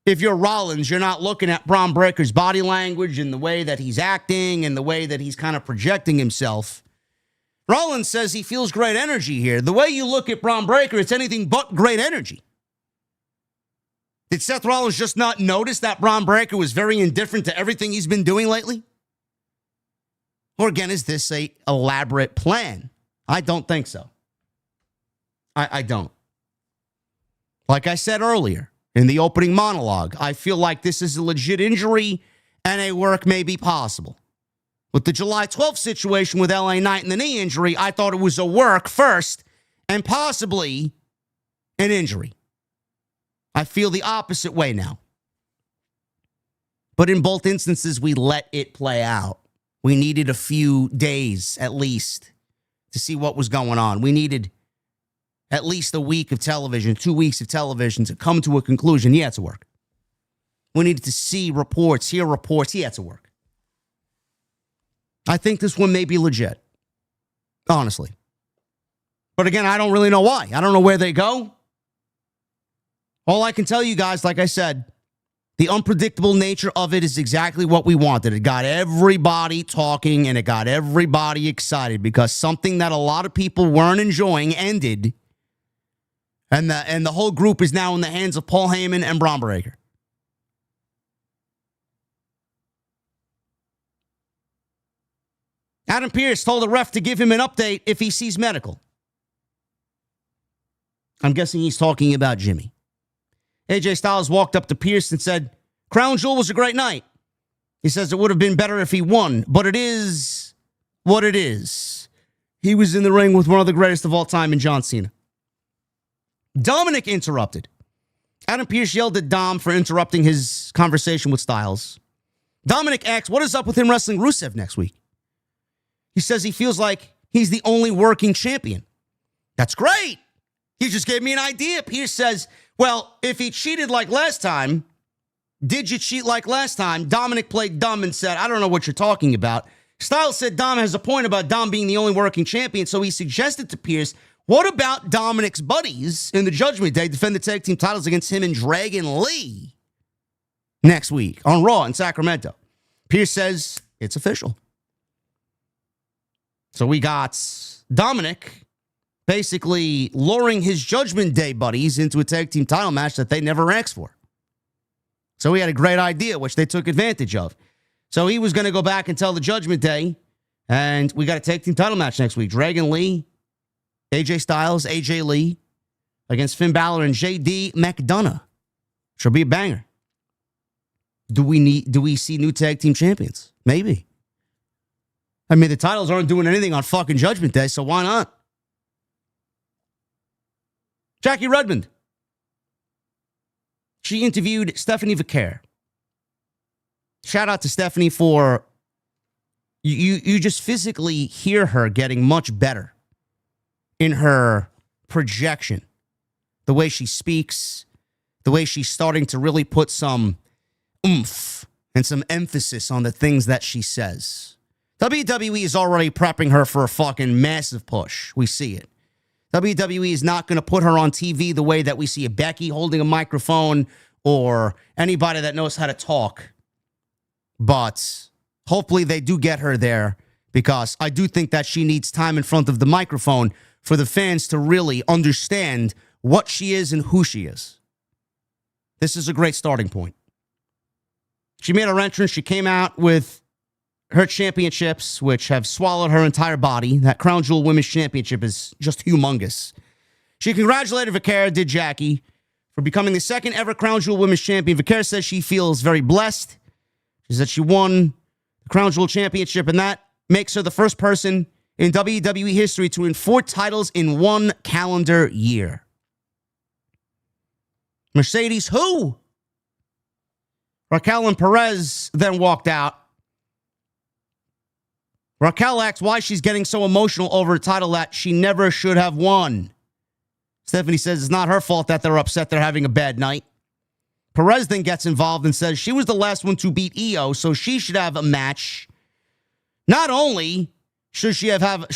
if you're Rollins, you're not looking at Bron Breakker's body language and the way that he's acting and the way that he's kind of projecting himself. Rollins says he feels great energy here. The way you look at Bron Breakker, it's anything but great energy. Did Seth Rollins just not notice that Bron Breakker was very indifferent to everything he's been doing lately? Or again, is this a elaborate plan? I don't think so. I don't. Like I said earlier in the opening monologue, I feel like this is a legit injury and a work may be possible. With the July 12th situation with LA Knight and the knee injury, I thought it was a work first and possibly an injury. I feel the opposite way now. But in both instances, we let it play out. We needed a few days at least to see what was going on. We needed at least a week of television, 2 weeks of television to come to a conclusion. Yeah, it's a work. We needed to see reports, hear reports. Yeah, it's a work. I think this one may be legit, honestly. But again, I don't really know why. I don't know where they go. All I can tell you guys, like I said, the unpredictable nature of it is exactly what we wanted. It got everybody talking and it got everybody excited because something that a lot of people weren't enjoying ended. And the whole group is now in the hands of Paul Heyman and Bron Breakker. Adam Pearce told the ref to give him an update if he sees medical. I'm guessing he's talking about Jimmy. AJ Styles walked up to Pearce and said, Crown Jewel was a great night. He says it would have been better if he won, but it is what it is. He was in the ring with one of the greatest of all time in John Cena. Dominik interrupted. Adam Pearce yelled at Dom for interrupting his conversation with Styles. Dominik asked, what is up with him wrestling Rusev next week? He says he feels like he's the only working champion. That's great. He just gave me an idea. Pearce says, well, if he cheated like last time, did you cheat like last time? Dominik played dumb and said, I don't know what you're talking about. Styles said Dom has a point about Dom being the only working champion, so he suggested to Pearce, what about Dominik's buddies in the Judgment Day defend the tag team titles against him and Dragon Lee next week on Raw in Sacramento? Pearce says it's official. So we got Dominik basically luring his Judgment Day buddies into a tag team title match that they never asked for. So he had a great idea, which they took advantage of. So he was going to go back and tell the Judgment Day, and we got a tag team title match next week. Dragon Lee, AJ Styles, AJ Lee against Finn Balor and JD McDonough. Should be a banger. Do we see new tag team champions? Maybe. I mean, the titles aren't doing anything on fucking Judgment Day, so why not? Jackie Redmond. She interviewed Stephanie Vaquer. Shout out to Stephanie for you just physically hear her getting much better in her projection. The way she speaks, the way she's starting to really put some oomph and some emphasis on the things that she says. WWE is already prepping her for a fucking massive push. We see it. WWE is not going to put her on TV the way that we see a Becky holding a microphone or anybody that knows how to talk. But hopefully they do get her there, because I do think that she needs time in front of the microphone for the fans to really understand what she is and who she is. This is a great starting point. She made her entrance. She came out with her championships, which have swallowed her entire body. That Crown Jewel Women's Championship is just humongous. She congratulated Valkyria, did Jackie, for becoming the second ever Crown Jewel Women's Champion. Valkyria says she feels very blessed. She said she won the Crown Jewel Championship, and that makes her the first person in WWE history to win 4 titles in 1 calendar year. Mercedes, who? Raquel and Perez then walked out. Raquel asks why she's getting so emotional over a title that she never should have won. Stephanie says it's not her fault that they're upset they're having a bad night. Perez then gets involved and says she was the last one to beat Io, so she should have a match. Not only should have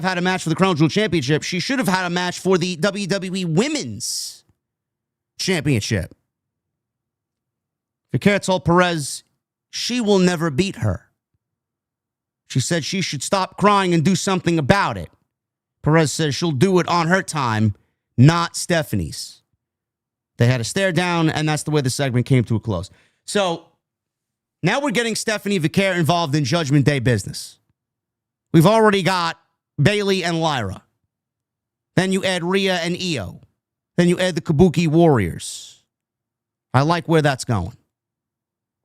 had a match for the Crown Jewel Championship, she should have had a match for the WWE Women's Championship. Valkyria told Perez she will never beat her. She said she should stop crying and do something about it. Perez says she'll do it on her time, not Stephanie's. They had a stare down, and that's the way the segment came to a close. So now we're getting Stephanie Valkyria involved in Judgment Day business. We've already got Bayley and Lyra. Then you add Rhea and Io. Then you add the Kabuki Warriors. I like where that's going.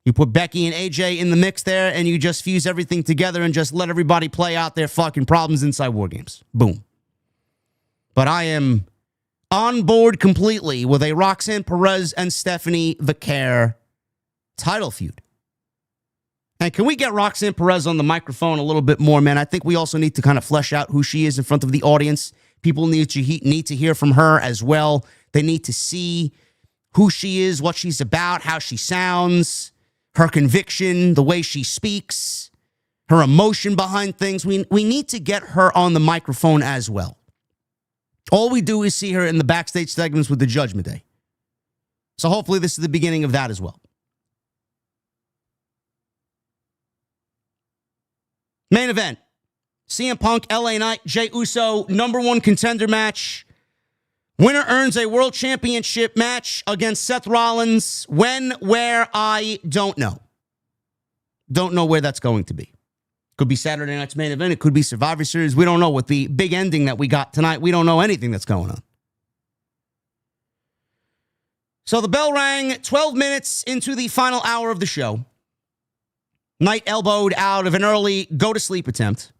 You put Becky and AJ in the mix there, and you just fuse everything together and just let everybody play out their fucking problems inside War Games. Boom. But I am on board completely with a Roxanne Perez and Stephanie Valkyria title feud. And can we get Roxanne Perez on the microphone a little bit more, man? I think we also need to kind of flesh out who she is in front of the audience. People need to hear from her as well. They need to see who she is, what she's about, how she sounds, her conviction, the way she speaks, her emotion behind things. We need to get her on the microphone as well. All we do is see her in the backstage segments with the Judgment Day. So hopefully this is the beginning of that as well. Main event. CM Punk, LA Knight, Jey Uso, #1 contender match. Winner earns a world championship match against Seth Rollins. When, where, I don't know. Don't know where that's going to be. Could be Saturday night's main event. It could be Survivor Series. We don't know. With the big ending that we got tonight, we don't know anything that's going on. So the bell rang 12 minutes into the final hour of the show. Knight elbowed out of an early go-to-sleep attempt.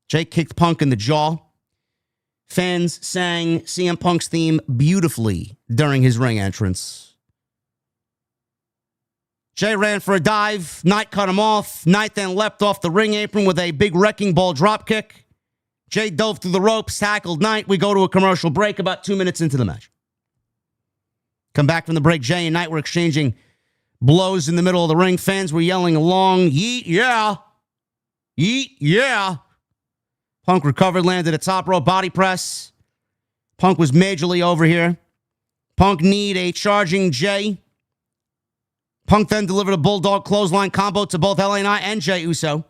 Jey kicked Punk in the jaw. Fans sang CM Punk's theme beautifully during his ring entrance. Jey ran for a dive. Knight cut him off. Knight then leapt off the ring apron with a big wrecking ball dropkick. Jey dove through the ropes, tackled Knight. We go to a commercial break about 2 minutes into the match. Come back from the break. Jey and Knight were exchanging blows in the middle of the ring. Fans were yelling along, "Yeet, yeah. Yeet, yeah." Punk recovered, landed a top rope body press. Punk was majorly over here. Punk kneed a charging Jey. Punk then delivered a bulldog clothesline combo to both LA Knight and Jey Uso.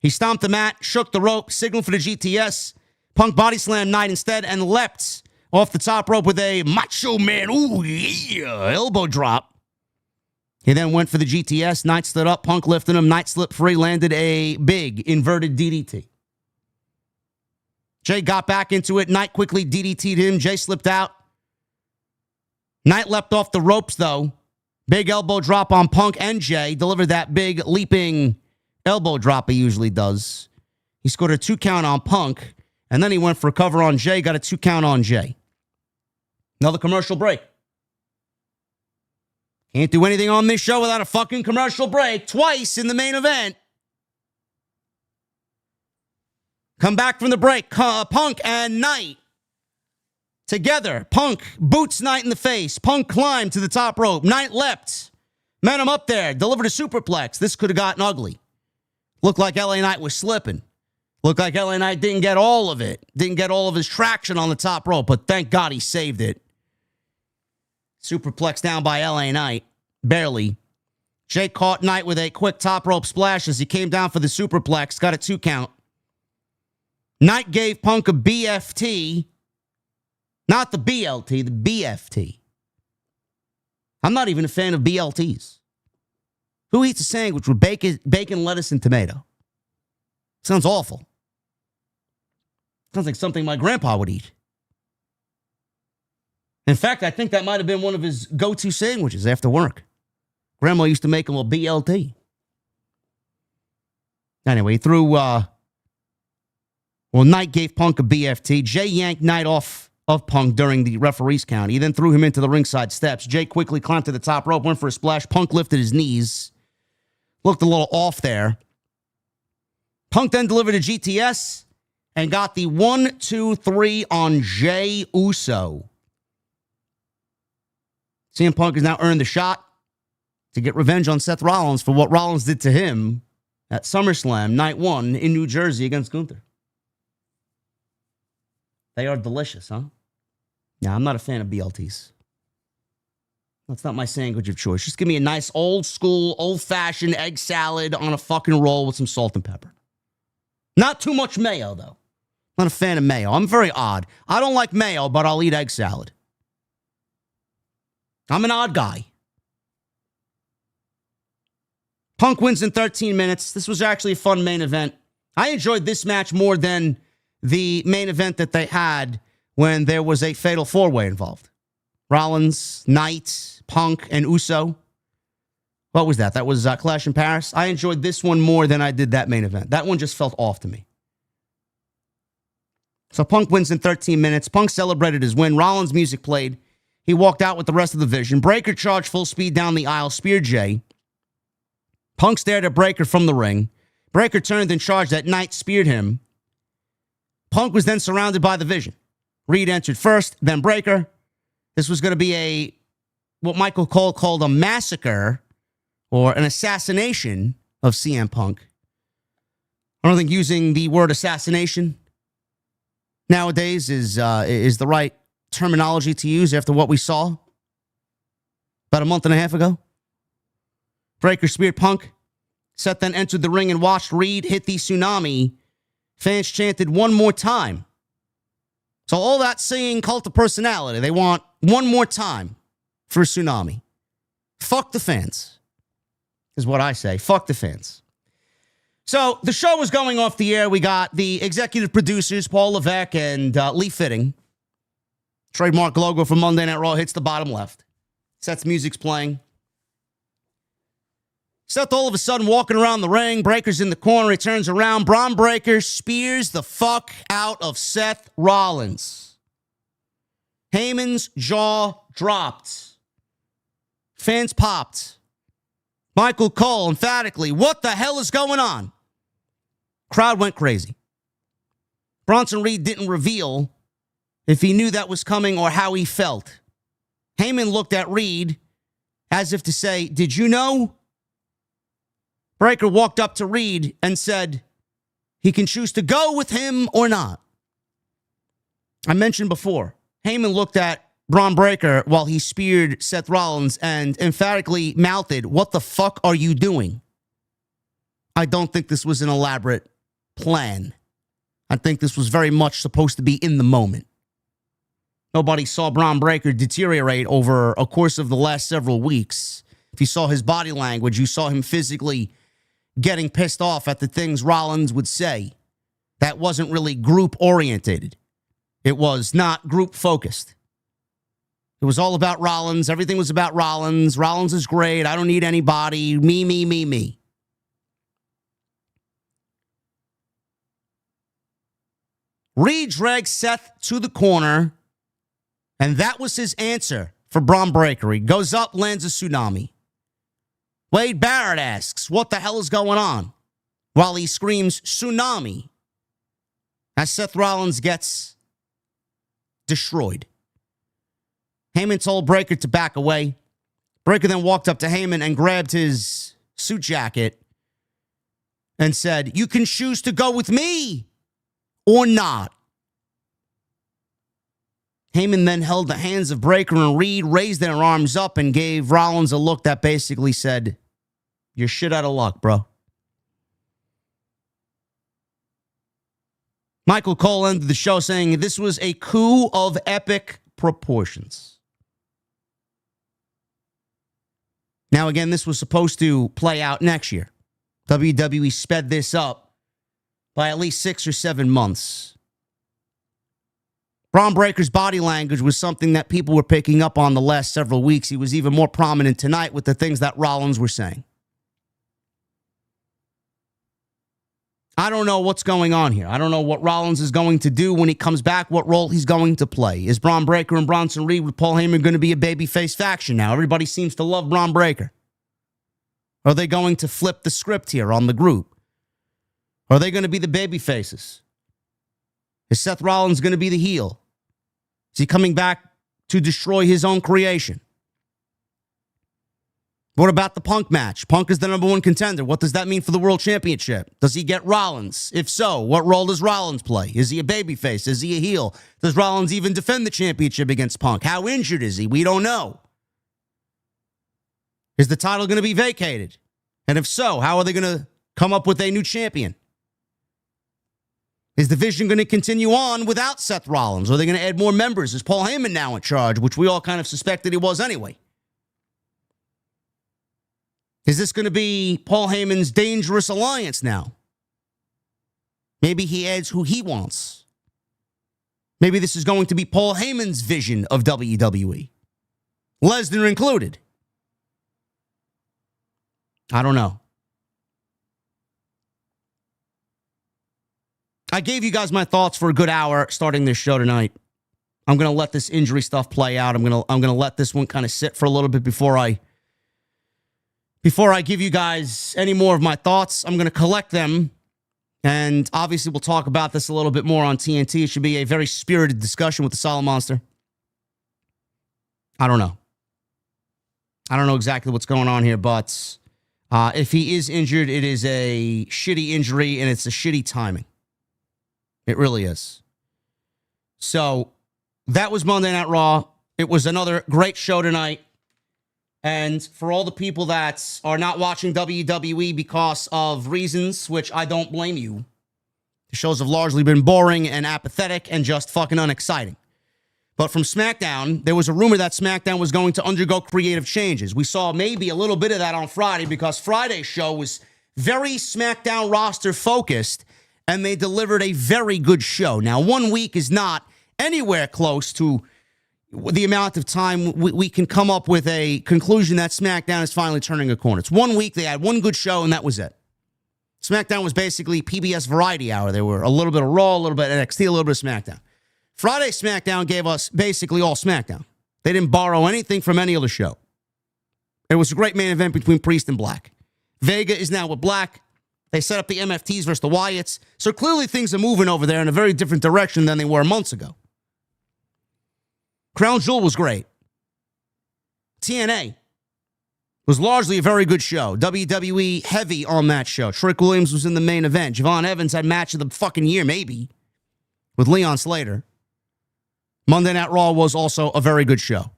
He stomped the mat, shook the rope, signaled for the GTS. Punk body slammed Knight instead and leapt off the top rope with a Macho Man, ooh yeah, elbow drop. He then went for the GTS. Knight stood up. Punk lifted him. Knight slipped free, landed a big inverted DDT. Jey got back into it. Knight quickly DDT'd him. Jey slipped out. Knight leapt off the ropes, though. Big elbow drop on Punk and Jey. Delivered that big leaping elbow drop he usually does. He scored a 2 count on Punk, and then he went for a cover on Jey, got a 2 count on Jey. Another commercial break. Can't do anything on this show without a fucking commercial break. Twice in the main event. Come back from the break. Punk and Knight together. Punk boots Knight in the face. Punk climbed to the top rope. Knight leapt Met him up there, delivered a superplex. This could have gotten ugly. Looked like LA Knight was slipping. Looked like LA Knight didn't get all of it. Didn't get all of his traction on the top rope, but thank God he saved it. Superplex down by LA Knight. Barely. Jay caught Knight with a quick top rope splash as he came down for the superplex. Got a 2 count. Knight gave Punk a BFT. Not the BLT, the BFT. I'm not even a fan of BLTs. Who eats a sandwich with bacon, lettuce, and tomato? Sounds awful. Sounds like something my grandpa would eat. In fact, I think that might have been one of his go-to sandwiches after work. Grandma used to make him a BLT. Anyway, he threw, Knight gave Punk a BFT. Jay yanked Knight off of Punk during the referee's count. He then threw him into the ringside steps. Jay quickly climbed to the top rope, went for a splash. Punk lifted his knees. Looked a little off there. Punk then delivered a GTS and got the 1-2-3 on Jey Uso. CM Punk has now earned the shot to get revenge on Seth Rollins for what Rollins did to him at SummerSlam Night 1 in New Jersey against Gunther. They are delicious, huh? Yeah, I'm not a fan of BLTs. That's not my sandwich of choice. Just give me a nice old school, old-fashioned egg salad on a fucking roll with some salt and pepper. Not too much mayo, though. Not a fan of mayo. I'm very odd. I don't like mayo, but I'll eat egg salad. I'm an odd guy. Punk wins in 13 minutes. This was actually a fun main event. I enjoyed this match more than the main event that they had when there was a fatal 4-way involved. Rollins, Knight, Punk, and Uso. What was that? That was Clash in Paris. I enjoyed this one more than I did that main event. That one just felt off to me. So Punk wins in 13 minutes. Punk celebrated his win. Rollins' music played. He walked out with the rest of the Vision. Breakker charged full speed down the aisle, speared Jay. Punk stared at Breakker from the ring. Breakker turned and charged at Knight, speared him. Punk was then surrounded by the Vision. Reed entered first, then Breakker. This was going to be what Michael Cole called a massacre or an assassination of CM Punk. I don't think using the word assassination nowadays is the right terminology to use after what we saw about a month and a half ago. Breakker speared Punk. Seth then entered the ring and watched Reed hit the tsunami. Fans chanted one more time. So all that saying cult of personality. They want one more time for tsunami. Fuck the fans, is what I say. Fuck the fans. So the show was going off the air. We got the executive producers, Paul Levesque and Lee Fitting. Trademark logo for Monday Night Raw hits the bottom left. Seth's music's playing. Seth all of a sudden walking around the ring. Breakker's in the corner. He turns around. Bron Breakker spears the fuck out of Seth Rollins. Heyman's jaw dropped. Fans popped. Michael Cole emphatically, what the hell is going on? Crowd went crazy. Bronson Reed didn't reveal if he knew that was coming or how he felt. Heyman looked at Reed as if to say, did you know? Breakker walked up to Reed and said he can choose to go with him or not. I mentioned before, Heyman looked at Bron Breakker while he speared Seth Rollins and emphatically mouthed, what the fuck are you doing? I don't think this was an elaborate plan. I think this was very much supposed to be in the moment. Nobody saw Bron Breakker deteriorate over a course of the last several weeks. If you saw his body language, you saw him physically getting pissed off at the things Rollins would say. That wasn't really group-orientated. It was not group-focused. It was all about Rollins. Everything was about Rollins. Rollins is great. I don't need anybody. Me, me, me, me. Reed dragged Seth to the corner, and that was his answer for Bron Breakker. He goes up, lands a tsunami. Wade Barrett asks, what the hell is going on? While he screams, tsunami, as Seth Rollins gets destroyed. Heyman told Breakker to back away. Breakker then walked up to Heyman and grabbed his suit jacket and said, "You can choose to go with me or not." Heyman then held the hands of Breakker and Reed, raised their arms up, and gave Rollins a look that basically said, "You're shit out of luck, bro." Michael Cole ended the show saying this was a coup of epic proportions. Now, again, this was supposed to play out next year. WWE sped this up by at least 6 or 7 months. Bron Breakker's body language was something that people were picking up on the last several weeks. He was even more prominent tonight with the things that Rollins were saying. I don't know what's going on here. I don't know what Rollins is going to do when he comes back, what role he's going to play. Is Bron Breakker and Bronson Reed with Paul Heyman going to be a babyface faction now? Everybody seems to love Bron Breakker. Are they going to flip the script here on the group? Are they going to be the babyfaces? Is Seth Rollins going to be the heel? Is he coming back to destroy his own creation? What about the Punk match? Punk is the #1 contender. What does that mean for the World Championship? Does he get Rollins? If so, what role does Rollins play? Is he a babyface? Is he a heel? Does Rollins even defend the championship against Punk? How injured is he? We don't know. Is the title going to be vacated? And if so, how are they going to come up with a new champion? Is the vision going to continue on without Seth Rollins? Or are they going to add more members? Is Paul Heyman now in charge, which we all kind of suspected he was anyway? Is this going to be Paul Heyman's dangerous alliance now? Maybe he adds who he wants. Maybe this is going to be Paul Heyman's vision of WWE. Lesnar included. I don't know. I gave you guys my thoughts for a good hour starting this show tonight. I'm going to let this injury stuff play out. I'm going to let this one kind of sit for a little bit before I give you guys any more of my thoughts. I'm going to collect them, and obviously we'll talk about this a little bit more on TNT. It should be a very spirited discussion with the Solid Monster. I don't know. I don't know exactly what's going on here, but if he is injured, it is a shitty injury, and it's a shitty timing. It really is. So that was Monday Night Raw. It was another great show tonight. And for all the people that are not watching WWE because of reasons, which I don't blame you, the shows have largely been boring and apathetic and just fucking unexciting. But from SmackDown, there was a rumor that SmackDown was going to undergo creative changes. We saw maybe a little bit of that on Friday because Friday's show was very SmackDown roster focused, and they delivered a very good show. Now, 1 week is not anywhere close to the amount of time we can come up with a conclusion that SmackDown is finally turning a corner. It's 1 week. They had one good show, and that was it. SmackDown was basically PBS Variety Hour. There were a little bit of Raw, a little bit of NXT, a little bit of SmackDown. Friday SmackDown gave us basically all SmackDown. They didn't borrow anything from any other show. It was a great main event between Priest and Black. Vega is now with Black. They set up the MFTs versus the Wyatts. So clearly things are moving over there in a very different direction than they were months ago. Crown Jewel was great. TNA was largely a very good show. WWE heavy on that show. Trick Williams was in the main event. Javon Evans had match of the fucking year, maybe, with Leon Slater. Monday Night Raw was also a very good show.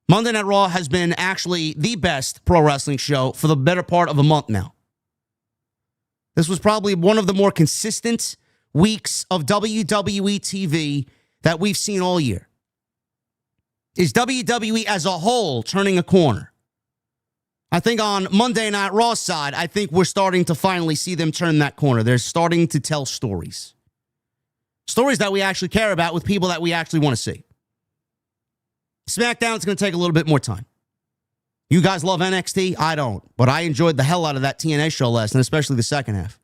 Monday Night Raw has been actually the best pro wrestling show for the better part of a month now. This was probably one of the more consistent weeks of WWE TV that we've seen all year. Is WWE as a whole turning a corner? I think on Monday Night Raw's side, I think we're starting to finally see them turn that corner. They're starting to tell stories. Stories that we actually care about with people that we actually want to see. SmackDown's going to take a little bit more time. You guys love NXT? I don't. But I enjoyed the hell out of that TNA show last night, especially the second half.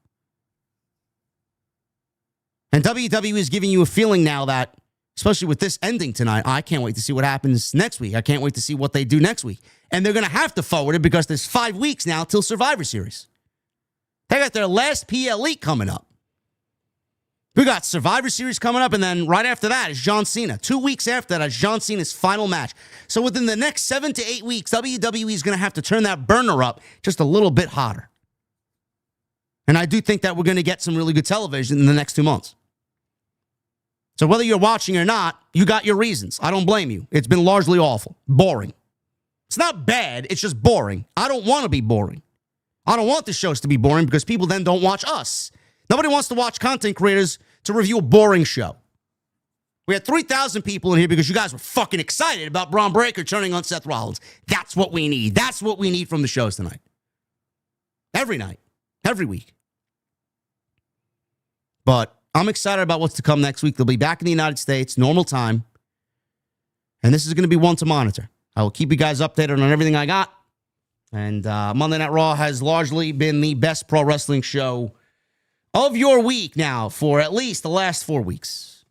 And WWE is giving you a feeling now that, especially with this ending tonight, I can't wait to see what happens next week. I can't wait to see what they do next week. And they're going to have to forward it because there's 5 weeks now till Survivor Series. They got their last PLE coming up. We got Survivor Series coming up, and then right after that is John Cena. 2 weeks after that is John Cena's final match. So within the next 7 to 8 weeks, WWE is going to have to turn that burner up just a little bit hotter. And I do think that we're going to get some really good television in the next 2 months. So whether you're watching or not, you got your reasons. I don't blame you. It's been largely awful. Boring. It's not bad. It's just boring. I don't want to be boring. I don't want the shows to be boring because people then don't watch us. Nobody wants to watch content creators to review a boring show. We had 3,000 people in here because you guys were fucking excited about Bron Breakker turning on Seth Rollins. That's what we need. That's what we need from the shows tonight. Every night. Every week. But I'm excited about what's to come next week. They'll be back in the United States, normal time. And this is going to be one to monitor. I will keep you guys updated on everything I got. And Monday Night Raw has largely been the best pro wrestling show of your week now for at least the last 4 weeks.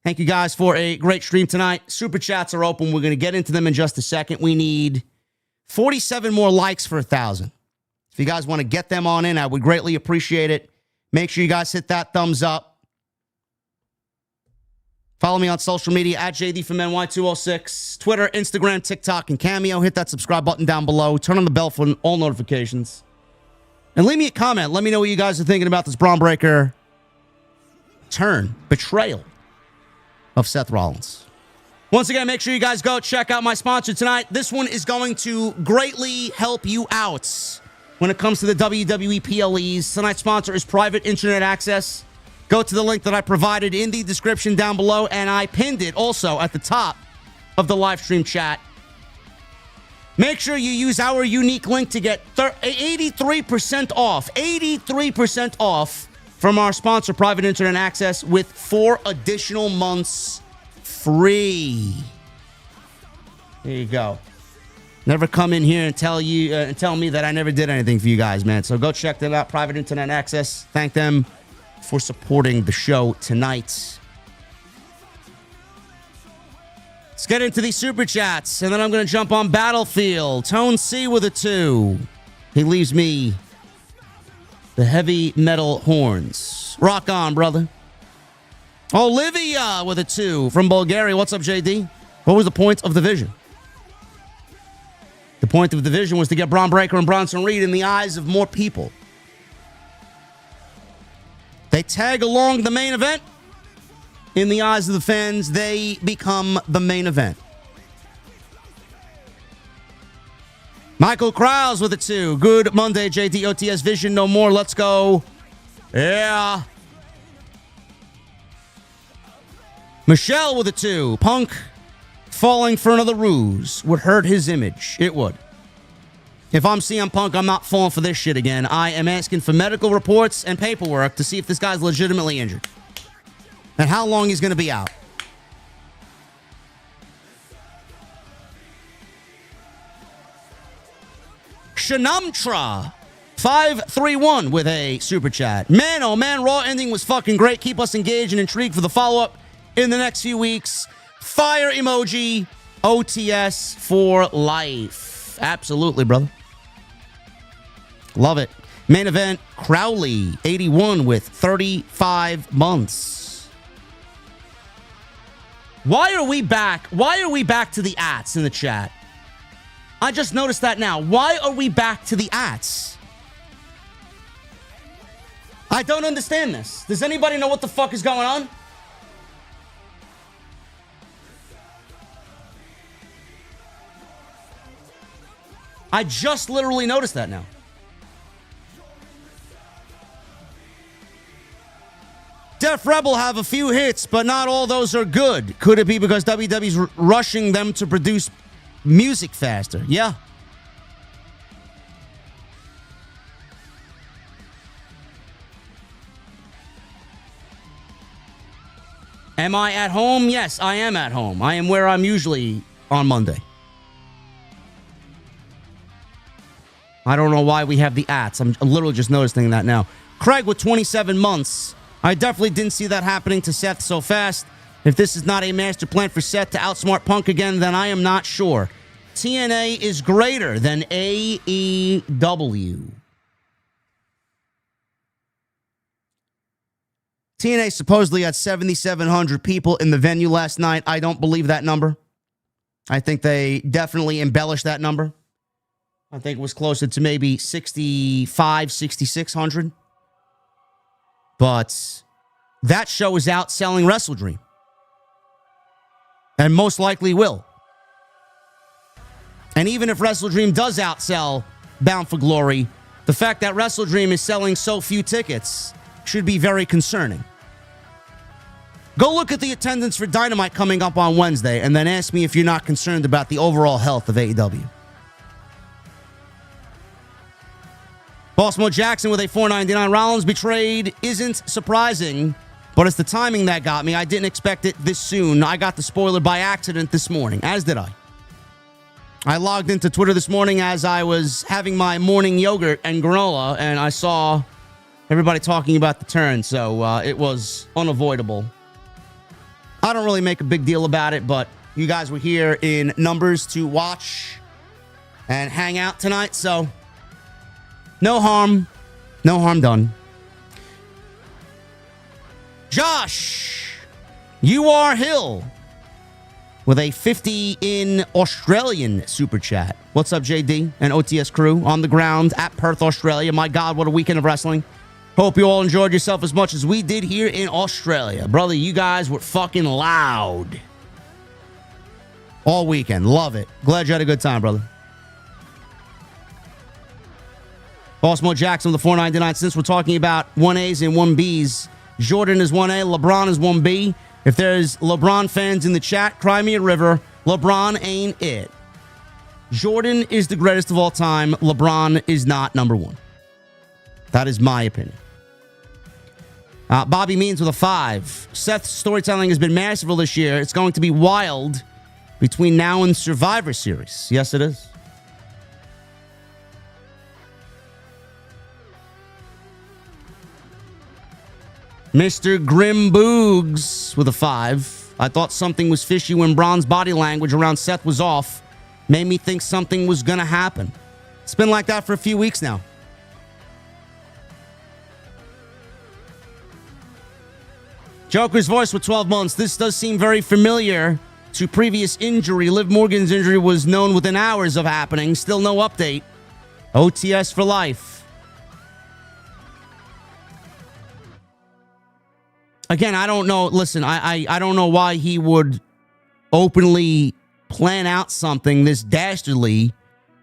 Thank you guys for a great stream tonight. Super chats are open. We're going to get into them in just a second. We need 47 more likes for 1,000. If you guys want to get them on in, I would greatly appreciate it. Make sure you guys hit that thumbs up. Follow me on social media at JDfromNY206. Twitter, Instagram, TikTok, and Cameo. Hit that subscribe button down below. Turn on the bell for all notifications. And leave me a comment. Let me know what you guys are thinking about this Bron Breakker betrayal of Seth Rollins. Once again, make sure you guys go check out my sponsor tonight. This one is going to greatly help you out when it comes to the WWE PLEs. Tonight's sponsor is Private Internet Access. Go to the link that I provided in the description down below, and I pinned it also at the top of the live stream chat. Make sure you use our unique link to get 83% off. 83% off from our sponsor, Private Internet Access, with 4 additional months free. There you go. Never come in here and tell me that I never did anything for you guys, man. So go check them out, Private Internet Access. Thank them for supporting the show tonight. Let's get into these super chats, and then I'm going to jump on Battlefield. Tone C with a 2. He leaves me the heavy metal horns. Rock on, brother. Olivia with a 2 from Bulgaria. What's up, JD? What was the point of the vision? The point of the vision was to get Bron Breakker and Bronson Reed in the eyes of more people. They tag along the main event. In the eyes of the fans, they become the main event. Michael Krause with a 2. Good Monday, JD. OTS Vision, no more. Let's go. Yeah. Michelle with a 2. Punk falling for another ruse would hurt his image. It would. If I'm CM Punk, I'm not falling for this shit again. I am asking for medical reports and paperwork to see if this guy's legitimately injured and how long he's going to be out. Shanamtra 531 with a super chat. Man, oh man, Raw ending was fucking great. Keep us engaged and intrigued for the follow-up in the next few weeks. Fire emoji. OTS for life. Absolutely, brother. Love it. Main event, Crowley 81 with 35 months. Why are we back? Why are we back to the ats in the chat? I just noticed that now. Why are we back to the ats? I don't understand this. Does anybody know what the fuck is going on? I just literally noticed that now. Def Rebel have a few hits, but not all those are good. Could it be because WWE's rushing them to produce music faster? Yeah. Am I at home? Yes, I am at home. I am where I'm usually on Monday. I don't know why we have the ats. I'm literally just noticing that now. Craig with 27 months. I definitely didn't see that happening to Seth so fast. If this is not a master plan for Seth to outsmart Punk again, then I am not sure. TNA is greater than AEW. TNA supposedly had 7,700 people in the venue last night. I don't believe that number. I think they definitely embellished that number. I think it was closer to maybe 6,500, 6,600. But that show is outselling WrestleDream. And most likely will. And even if WrestleDream does outsell Bound for Glory, the fact that WrestleDream is selling so few tickets should be very concerning. Go look at the attendance for Dynamite coming up on Wednesday and then ask me if you're not concerned about the overall health of AEW. Bossmo Jackson with a $4.99. Rollins betrayed isn't surprising, but it's the timing that got me. I didn't expect it this soon. I got the spoiler by accident this morning, as did I. I logged into Twitter this morning as I was having my morning yogurt and granola, and I saw everybody talking about the turn, so it was unavoidable. I don't really make a big deal about it, but you guys were here in numbers to watch and hang out tonight, so no harm done. Josh, you are Hill with a 50 in Australian super chat. What's up, JD and OTS crew on the ground at Perth, Australia? My God, what a weekend of wrestling. Hope you all enjoyed yourself as much as we did here in Australia. Brother, you guys were fucking loud all weekend. Love it. Glad you had a good time, brother. Bossmo Jackson with the $4.99. Since we're talking about 1As and 1Bs, Jordan is 1A, LeBron is 1B. If there's LeBron fans in the chat, cry me a river. LeBron ain't it. Jordan is the greatest of all time. LeBron is not number one. That is my opinion. Bobby Means with a 5. Seth's storytelling has been masterful this year. It's going to be wild between now and Survivor Series. Yes, it is. Mr. Grim Boogs with a 5. I thought something was fishy when Braun's body language around Seth was off. Made me think something was going to happen. It's been like that for a few weeks now. Joker's voice with 12 months. This does seem very familiar to previous injury. Liv Morgan's injury was known within hours of happening. Still no update. OTS for life. Again, I don't know. Listen, I don't know why he would openly plan out something this dastardly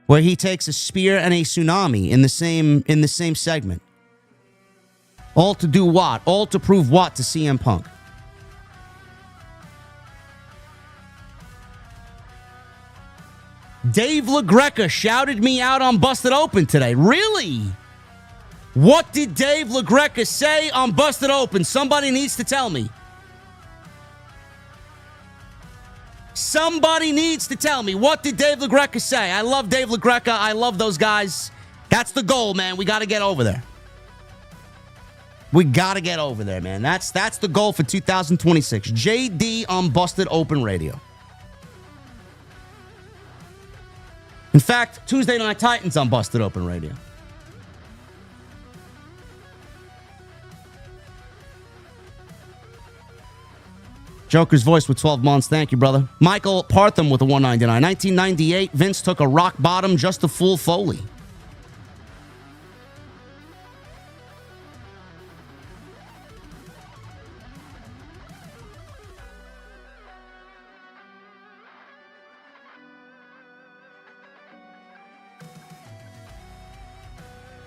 where he takes a spear and a tsunami in the same segment. All to do what? All to prove what to CM Punk? Dave LaGreca shouted me out on Busted Open today. Really? What did Dave LaGreca say on Busted Open? Somebody needs to tell me. Somebody needs to tell me. What did Dave LaGreca say? I love Dave LaGreca. I love those guys. That's the goal, man. We got to get over there. We got to get over there, man. That's the goal for 2026. JD on Busted Open Radio. In fact, Tuesday Night Titans on Busted Open Radio. Joker's voice with 12 months. Thank you, brother. Michael Partham with a $1.99. 1998, Vince took a rock bottom just to fool Foley.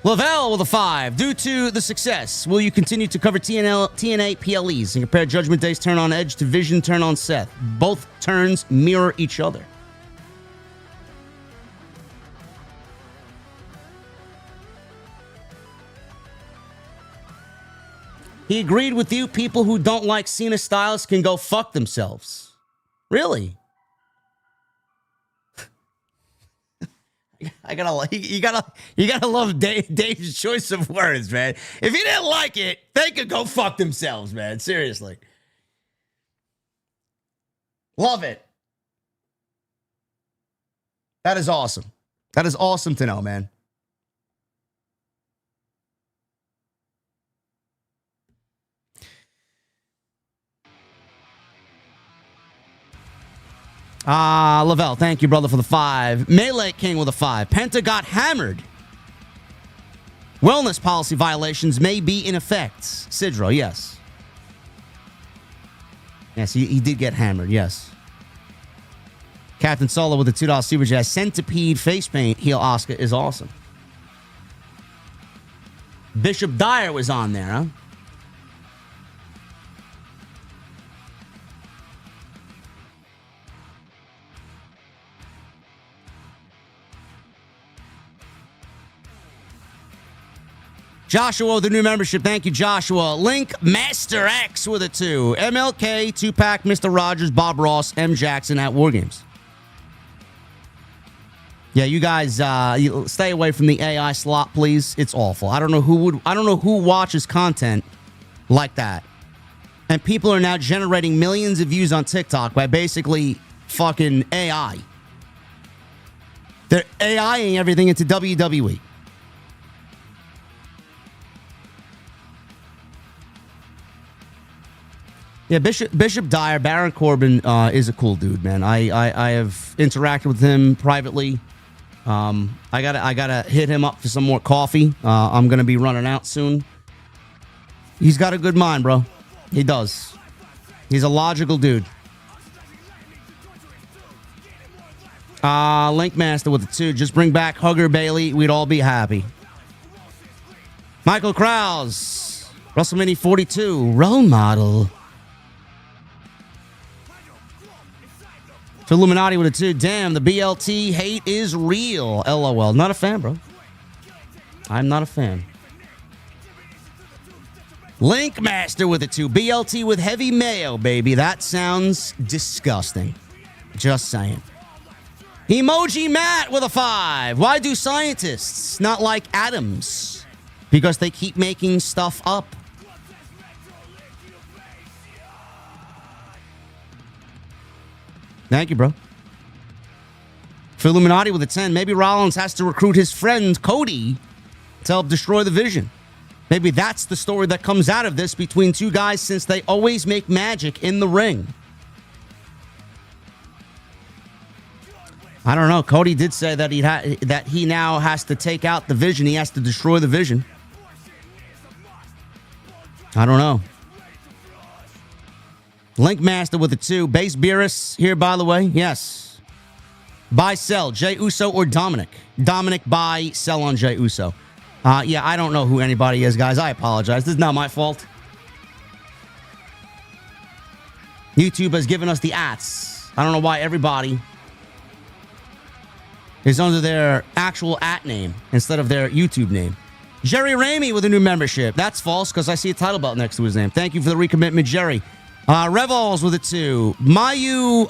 Lavelle with a 5. Due to the success, will you continue to cover TNA PLEs and compare Judgment Day's turn on Edge to Vision turn on Seth? Both turns mirror each other. He agreed with you. People who don't like Cena Styles can go fuck themselves. Really? You gotta love Dave's choice of words, man. If you didn't like it, they could go fuck themselves, man. Seriously. Love it. That is awesome. That is awesome to know, man. Lavelle, thank you, brother, for the 5. Melee King with a 5. Penta got hammered. Wellness policy violations may be in effect. Sidro, yes. Yes, he did get hammered, yes. Captain Solo with the $2 super chat. Centipede face paint, heel Oscar is awesome. Bishop Dyer was on there, huh? Joshua with the new membership. Thank you, Joshua. Link Master X with a 2. MLK, 2-pack, Mr. Rogers, Bob Ross, M. Jackson at War Games. Yeah, you guys stay away from the AI slot, please. It's awful. I don't know who watches content like that. And people are now generating millions of views on TikTok by basically fucking AI. They're AIing everything into WWE. Yeah, Bishop Dyer, Baron Corbin is a cool dude, man. I have interacted with him privately. I gotta hit him up for some more coffee. I'm gonna be running out soon. He's got a good mind, bro. He does. He's a logical dude. Link Master with the 2. Just bring back Hugger Bayley. We'd all be happy. Michael Krause, WrestleMania 42 role model. For Illuminati with a 2. Damn, the BLT hate is real. LOL. Not a fan, bro. I'm not a fan. Link Master with a 2. BLT with heavy mayo, baby. That sounds disgusting. Just saying. Emoji Matt with a 5. Why do scientists not like atoms? Because they keep making stuff up. Thank you, bro. For Illuminati with a 10, maybe Rollins has to recruit his friend Cody to help destroy the Vision. Maybe that's the story that comes out of this between two guys, since they always make magic in the ring. I don't know. Cody did say that he now has to take out the Vision. He has to destroy the Vision. I don't know. Link Master with a 2. Base Beerus here, by the way. Yes. Buy, sell. Jey Uso or Dominik? Dominik, buy, sell on Jey Uso. Yeah, I don't know who anybody is, guys. I apologize. This is not my fault. YouTube has given us the ats. I don't know why everybody is under their actual at name instead of their YouTube name. Jerry Ramey with a new membership. That's false because I see a title belt next to his name. Thank you for the recommitment, Jerry. Revols with a 2. Mayu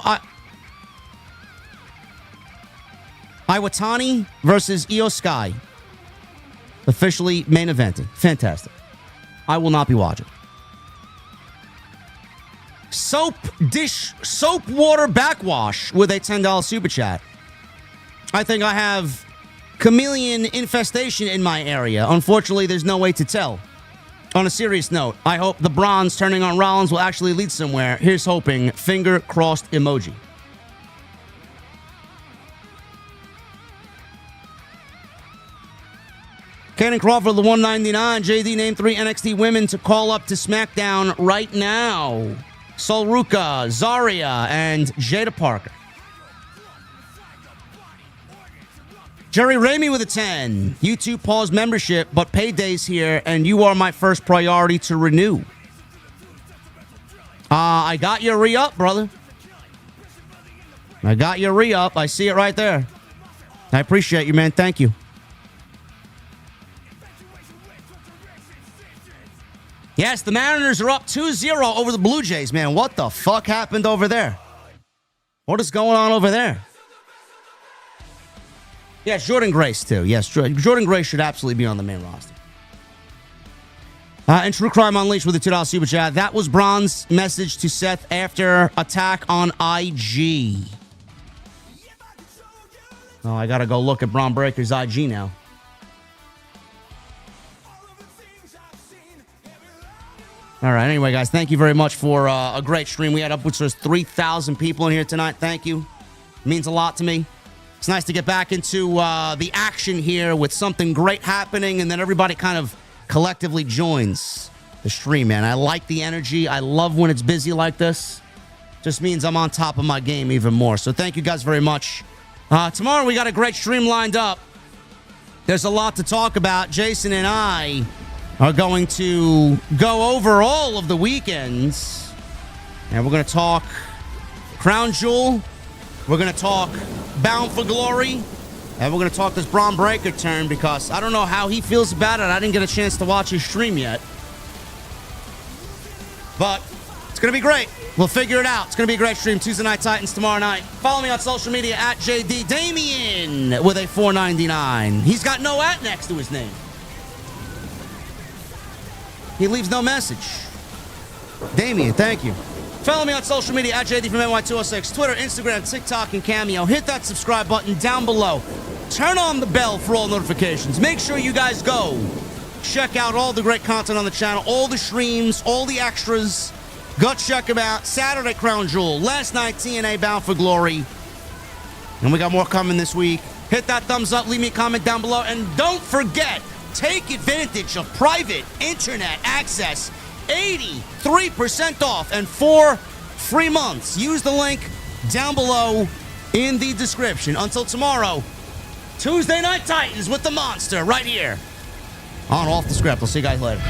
Iwatani versus Io Sky. Officially main eventing. Fantastic. I will not be watching. Soap water backwash with a $10 super chat. I think I have chameleon infestation in my area. Unfortunately, there's no way to tell. On a serious note, I hope the bronze turning on Rollins will actually lead somewhere. Here's hoping. Finger crossed emoji. Cannon Crawford, the 199. JD, name 3 NXT women to call up to SmackDown right now. Sol Ruka, Zarya, and Jada Parker. Jerry Ramey with a 10. YouTube pause membership, but payday's here, and you are my first priority to renew. I got your re-up, brother. I got your re-up. I see it right there. I appreciate you, man. Thank you. Yes, the Mariners are up 2-0 over the Blue Jays, man. What the fuck happened over there? What is going on over there? Yes, Jordan Grace, too. Yes, Jordan Grace should absolutely be on the main roster. And True Crime Unleashed with a $2 super chat. That was Bron's message to Seth after attack on IG. Oh, I gotta go look at Bron Breakker's IG now. All right, anyway, guys, thank you very much for a great stream. We had upwards of 3,000 people in here tonight. Thank you. It means a lot to me. It's nice to get back into the action here with something great happening, and then everybody kind of collectively joins the stream, man. I like the energy. I love when it's busy like this. Just means I'm on top of my game even more. So thank you guys very much. Tomorrow we got a great stream lined up. There's a lot to talk about. Jason and I are going to go over all of the weekends. And we're going to talk Crown Jewel. We're going to talk Bound for Glory. And we're going to talk this Bron Breakker turn because I don't know how he feels about it. I didn't get a chance to watch his stream yet. But it's going to be great. We'll figure it out. It's going to be a great stream. Tuesday Night Titans tomorrow night. Follow me on social media at JD Damien with a $4.99. He's got no at next to his name. He leaves no message. Damien, thank you. Follow me on social media at JDfromNY206. Twitter, Instagram, TikTok, and Cameo. Hit that subscribe button down below. Turn on the bell for all notifications. Make sure you guys go check out all the great content on the channel, all the streams, all the extras. Go check them out. Saturday, Crown Jewel. Last night, TNA Bound for Glory. And we got more coming this week. Hit that thumbs up. Leave me a comment down below. And don't forget, take advantage of private internet access. 83% off and 4 free months. Use the link down below in the description. Until tomorrow, Tuesday Night Titans with the Monster right here on Off the Script. I'll see you guys later.